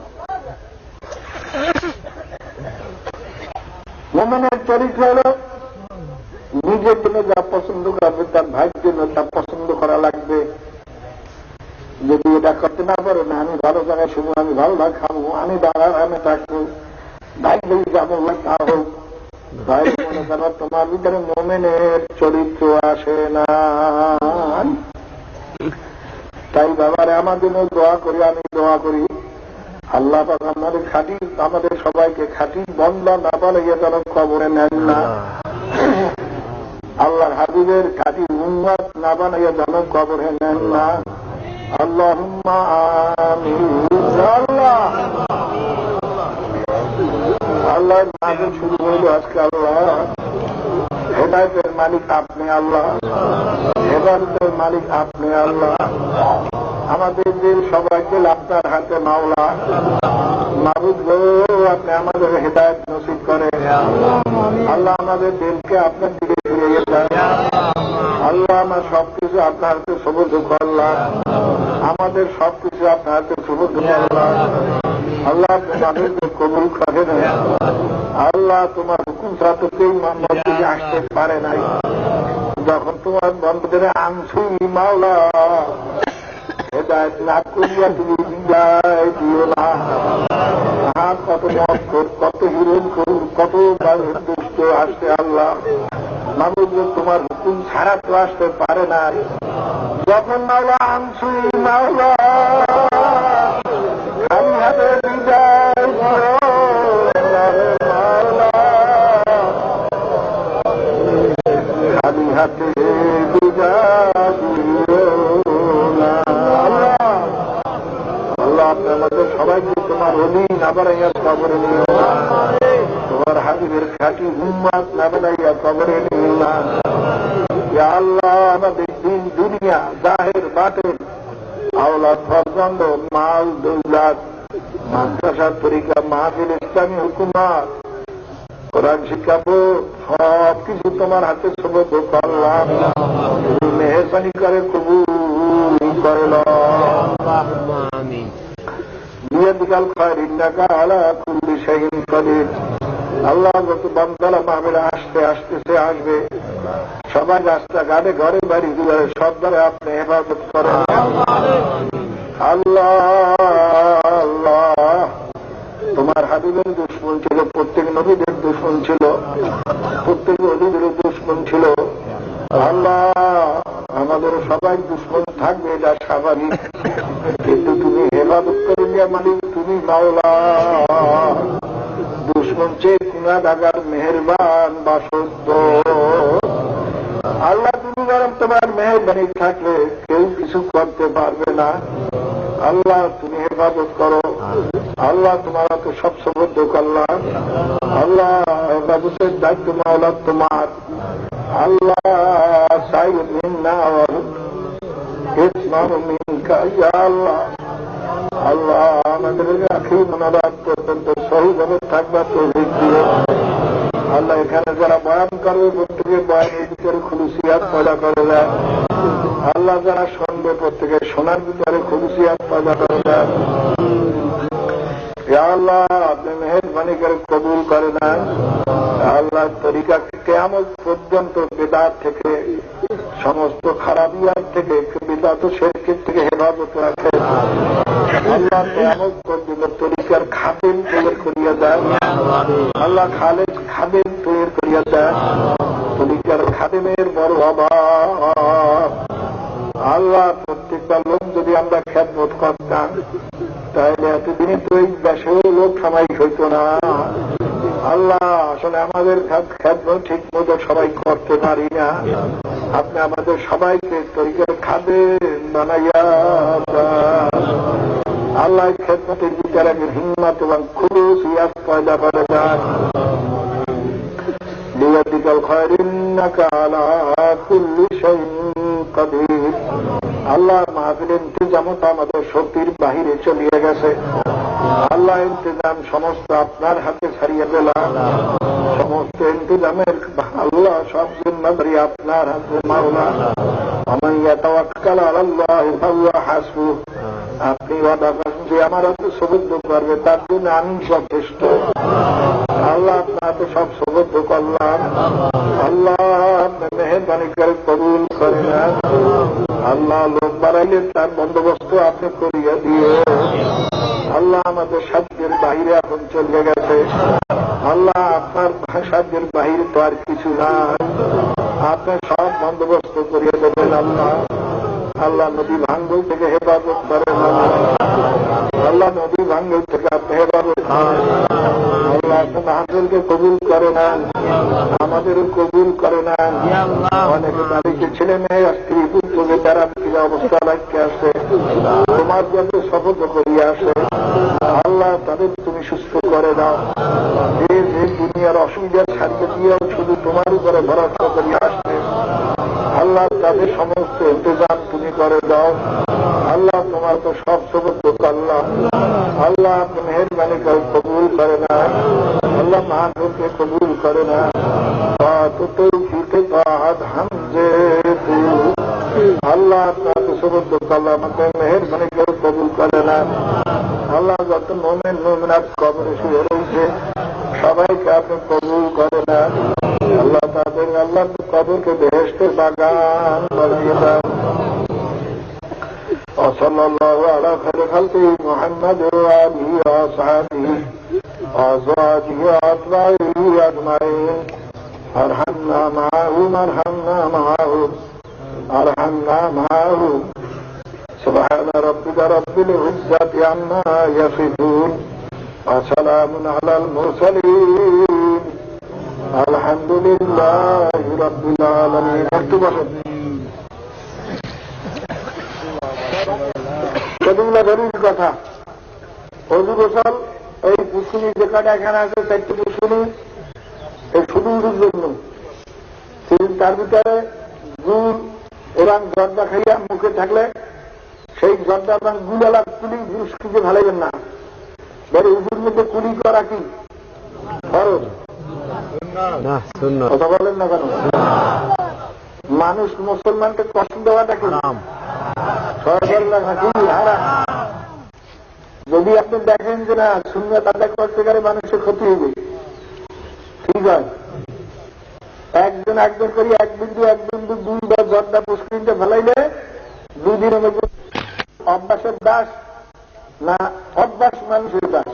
মোমেনের চরিত্র হল নিজের জন্য যা পছন্দ করবে তার ভাইয়ের জন্য তা পছন্দ করা লাগবে। যদি এটা করতে না পারে না, আমি ভালো জায়গায় শুনবো, আমি ভালো ভাগ খাবো, আমি আরামে থাকবো, ভাই ভাই যাবো, তা হোক। ভাই মনে করো তোমার ভিতরে মোমেনের চরিত্র আসে না। তাই বাবারে আমার জন্য দোয়া করি, আমি দোয়া করি আল্লাহ পাক আমাদের খাঁটি, আমাদের সবাইকে খাঁটি বন্ধ না বানাইয়া যেন কবরে নেন না, আল্লাহর হাবিবের খাঁটি উম্মত না বানাইয়া যেন কবরে নেন না। আল্লাহুম্মা আমিন। আল্লাহ আল্লাহর নামে শুরু হইল আজকে। আল্লাহ হেদায়েতের মালিক আপনি, আল্লাহ হেদায়েতের মালিক আপনি, আল্লাহ আমাদের দিল সবাইকে আপনার হাতে মাওলা। মাবুদ গো, আপনি আমাদের হেদায়েত নসিব করে। আল্লাহ আমাদের দিলকে আপনার দিকে ফিরিয়ে দেন। আল্লাহ আমার সবকিছু আপনার হাতে সুবর্দ করলাম, আমাদের সবকিছু আপনার হাতে সুবর্দ করলাম। আল্লাহ আপনি মানুষদের কবুল করেন। আল্লাহ তোমার হুকুম ছাড়া তো কেউ মসজিদে দিকে আসতে পারে নাই। যখন তোমার বন্ধুদের আনছুই মাওলা, হেদায়েত না করিয়া তুমি বিদায় দিও না। কত মক্কর, কত হিরণ করুন, কত দুষ্ট আসছে আল্লাহ, মানুষ তোমার হুকুম ছাড়া তো আসতে পারে না। যখন মাওলা আনছুই মাওলা, খালি হাতে বিদায় দিও মাওলা, খালি হাতে বিদায় দিও না। আল্লাহ আপনি আমাদের সবাইকে তোমার অধীন না বানাইয়া কবরে নিও না, তোমার হাবিবের খাঁটি উম্মত না বানাইয়া কবরে নিও না। ইয়া আল্লাহ আমাদের দিন দুনিয়া জাহের বাতেন, আওলাদ ফরজন্দ, মাল দৌলত, মাদ্রাসা তরিকা, মাহফিল, ইসলামী হুকুমত, কোরআন শিক্ষা বোর্ড, সব কিছু তোমার হাতে সুবর্দ করলাম। মেহরবানি করে কবুল করে বিয়াদিকাল খায়র, ইন্নাকা আলা কুল্লি শাইইন কাদির। আল্লাহ যত বান্দারা মাহফিলে আসতেছে আসবে, সবাই রাস্তাঘাটে ঘরে বাড়ি দুয়ারে সব দ্বারে আপনি হেফাজত করেন। আল্লাহ আল্লাহ তোমার হাবিবের দুশ্মন ছিল, প্রত্যেক নবীদের দুশ্মন ছিল, প্রত্যেক নবীদের দুশ্মন ছিল। আল্লাহ আমাদের সবাই দুশ্মন থাকবে, এটা স্বাভাবিক, কিন্তু তুমি হেফাজত করে দিয়া মালিক তুমি মাওলা। দুশ্মন চেয়ে কুনা দাগার মেহেরবান বাসদ্য। আল্লাহ তুমি বরং তোমার মেহেরবানি থাকলে কেউ কিছু করতে পারবে না। আল্লাহ তুমি হেফাজত করো। আল্লাহ তোমার তো সব সুবর্দ করলাম। আল্লাহ হেফাজতের দায়িত্ব মাওলা তোমার। আল্লাহ সাইয়্যিদ মিন্না ওয়া ইসমাউ মিনকা ইয়া আল্লাহ। আল্লাহ আমাদের আখির মোনাজাত পর্যন্ত সহিভাবে থাকবার তৌফিক দিও। আল্লাহ এখানে যারা বয়ান করবে প্রত্যেকের বয়ানের ভিতরে খুলুসিয়াত পয়দা করে দেন। আল্লাহ যারা শুনবে প্রত্যেকের শোনার ভিতরে খুলুসিয়াত পয়দা করে দেন। ইয়া আল্লাহ আপনি মেহেরবানি করে কবুল করে নেন। আল্লাহ তরিকা কিয়ামত পর্যন্ত বিদআত থেকে, সমস্ত খারাপিয়াত থেকে, বিদআত ও শিরকের থেকে হেফাজত রাখেন। আল্লাহ কিয়ামত পর্যন্ত তরিকার খাদেম তৈরি করিয়া দেন। আল্লাহ খাদেম তৈরি করিয়া দেন। তরিকার খাদেমের বড় অভাব। আল্লাহ প্রত্যেকটা লোক যদি আমরা খেদমত করতাম তাহলে এতদিনে তো এই দেশেও লোক সামায়িক হইত না। আল্লাহ আসলে আমাদের খেদমত ঠিক মতো সবাই করতে পারি না। আপনি আমাদের সবাইকে তরিকার খাদেম বানাইয়া আল্লাহ খেদমতের ভিতরে হিম্মত এবং খুলুসিয়াত পয়দা করে দেন। বিয়াদিকাল খায়র, ইন্নাকা আলা কুল্লি শাইইন কাদির। আল্লাহ মাহফিলের ইন্তজামও তো আমাদের শক্তির বাহিরে চলিয়ে গেছে। আল্লাহ ইন্তজাম সমস্ত আপনার হাতে ছাড়িয়ে দিলাম। সমস্ত ইন্তজামের আল্লাহ সব জিম্মাদারি আপনার হাতে মাওলা। ومن يتوكل على الله فهو حسبه। আপনি ওয়াদা করেন যে আমার হাতে সুবদ্ধ করবে তার জন্য আমি যথেষ্ট। আল্লাহ আপনার হাতে সব সুবদ্ধ করলাম। আল্লাহ আপনি মেহেরবানি করে কবুল করে নেন। আল্লাহ লোক বাড়াইলে তার বন্দোবস্ত আপনি করিয়ে দিয়ে। আল্লাহ আমাদের সাধ্যের বাহিরে এখন চলে গেছে। আল্লাহ আপনার সাধ্যের বাহিরে তো আর কিছু নাই। আপনি সব বন্দোবস্ত করিয়ে দেবেন আল্লাহ। আল্লাহ নদী ভাঙ্গল থেকে হেফাজত করেন। আল্লাহ নদী ভাঙ্গল থেকে আপনি হেফাজত করেন। আল্লাহ আপনি মাহফিলকে কবুল করে নেন, আমাদেরও কবুল করে নেন। অনেকে বাড়িতে ছেলে মেয়ে স্ত্রী পুত্রকে তারা অবস্থা রাখতে আসে, তোমার যাতে শপথ করিয়ে আসে। আল্লাহ তাদের তুমি সুস্থ করে দাও। যে যে দুনিয়ার অসুবিধার সাথে দিয়েও শুধু তোমার উপরে ভরসা করিয়ে আসবে আল্লাহ তাদের সমস্ত ইন্তজাম তুমি করে দাও। আল্লাহ তোমার তো সব সুবদ্ধ করলাম। আল্লাহ আপনি মেহেরবানি করে কবুল করে না। আল্লাহ মাহফিলকে কবুল করে না। আল্লাহ আপনার তো সুবদ্ধ করলাম, আমাকে মেহেরবানি করে কবুল করে না। আল্লাহ যত মোমেন মোমিনাত কবরে শুয়ে রয়েছে সবাইকে আপনি কবুল করে না। আল্লাহ তাদের আল্লাহ কবরকে বেহেশতের বাগান বানিয়ে দেন। وصلى الله على خير خلقه محمد وآله وأصحابه وأزواجه وأتباعه أجمعين. ارحمنا معهم ارحمنا معهم ارحمنا معهم. سبحان ربك رب العزة عما يصفون وسلام على المرسلين الحمد لله رب العالمين. কতগুলো জরুরি কথা। অজু গোসল এই পুষ্কুনি যে কটা এখানে আছে 4টি পুষ্কুনি এই শুধুর জন্য। তার ভিতরে গুড় এবং জর্দা খাইয়া মুখে থাকলে সেই জর্দা এবং গুড়ালা কুলি পুষ্কিকে ভালাইবেন না। বলে উজুর মধ্যে কুলি করা কি ফরজ? কথা বলেন না কেন? মানুষ মুসলমানকে কষ্ট দেওয়াটা কি নাম? যদি আপনি দেখেন যে না সুন্নাত আদায় করতে গেলে মানুষের ক্ষতি হবে, ঠিক আছে, একজন একজন করে এক বিন্দু 2 বা জর্দা পুষ্করিণটা ফেলাইলে 2 দিনের মধ্যে অভ্যাসের দাস না অভ্যাস মানুষের দাস?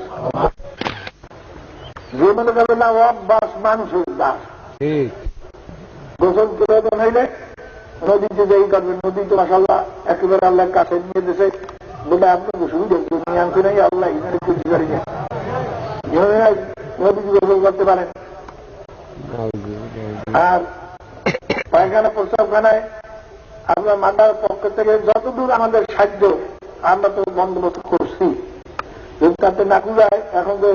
যে মনে করবে না অভ্যাস মানুষের দাস। গোসল প্রয়োজন হইলে নদীতে যাই করবেন। নদী তো মাশাআল্লাহ একেবারে আল্লাহর কাছে নিয়ে দিয়েছে বলে আপনার সুবিধা নিয়ে আনতে নাই। আল্লাহ ইনারে খুশি করি না, নদীতে গোসল করতে পারেন। আর পায়খানা প্রস্রাবখানায় আমরা মাতার পক্ষ থেকে যতদূর আমাদের সাহায্য আমরা তো বন্দোবস্ত করছি। যদি তাতে না কুলায় এখন যে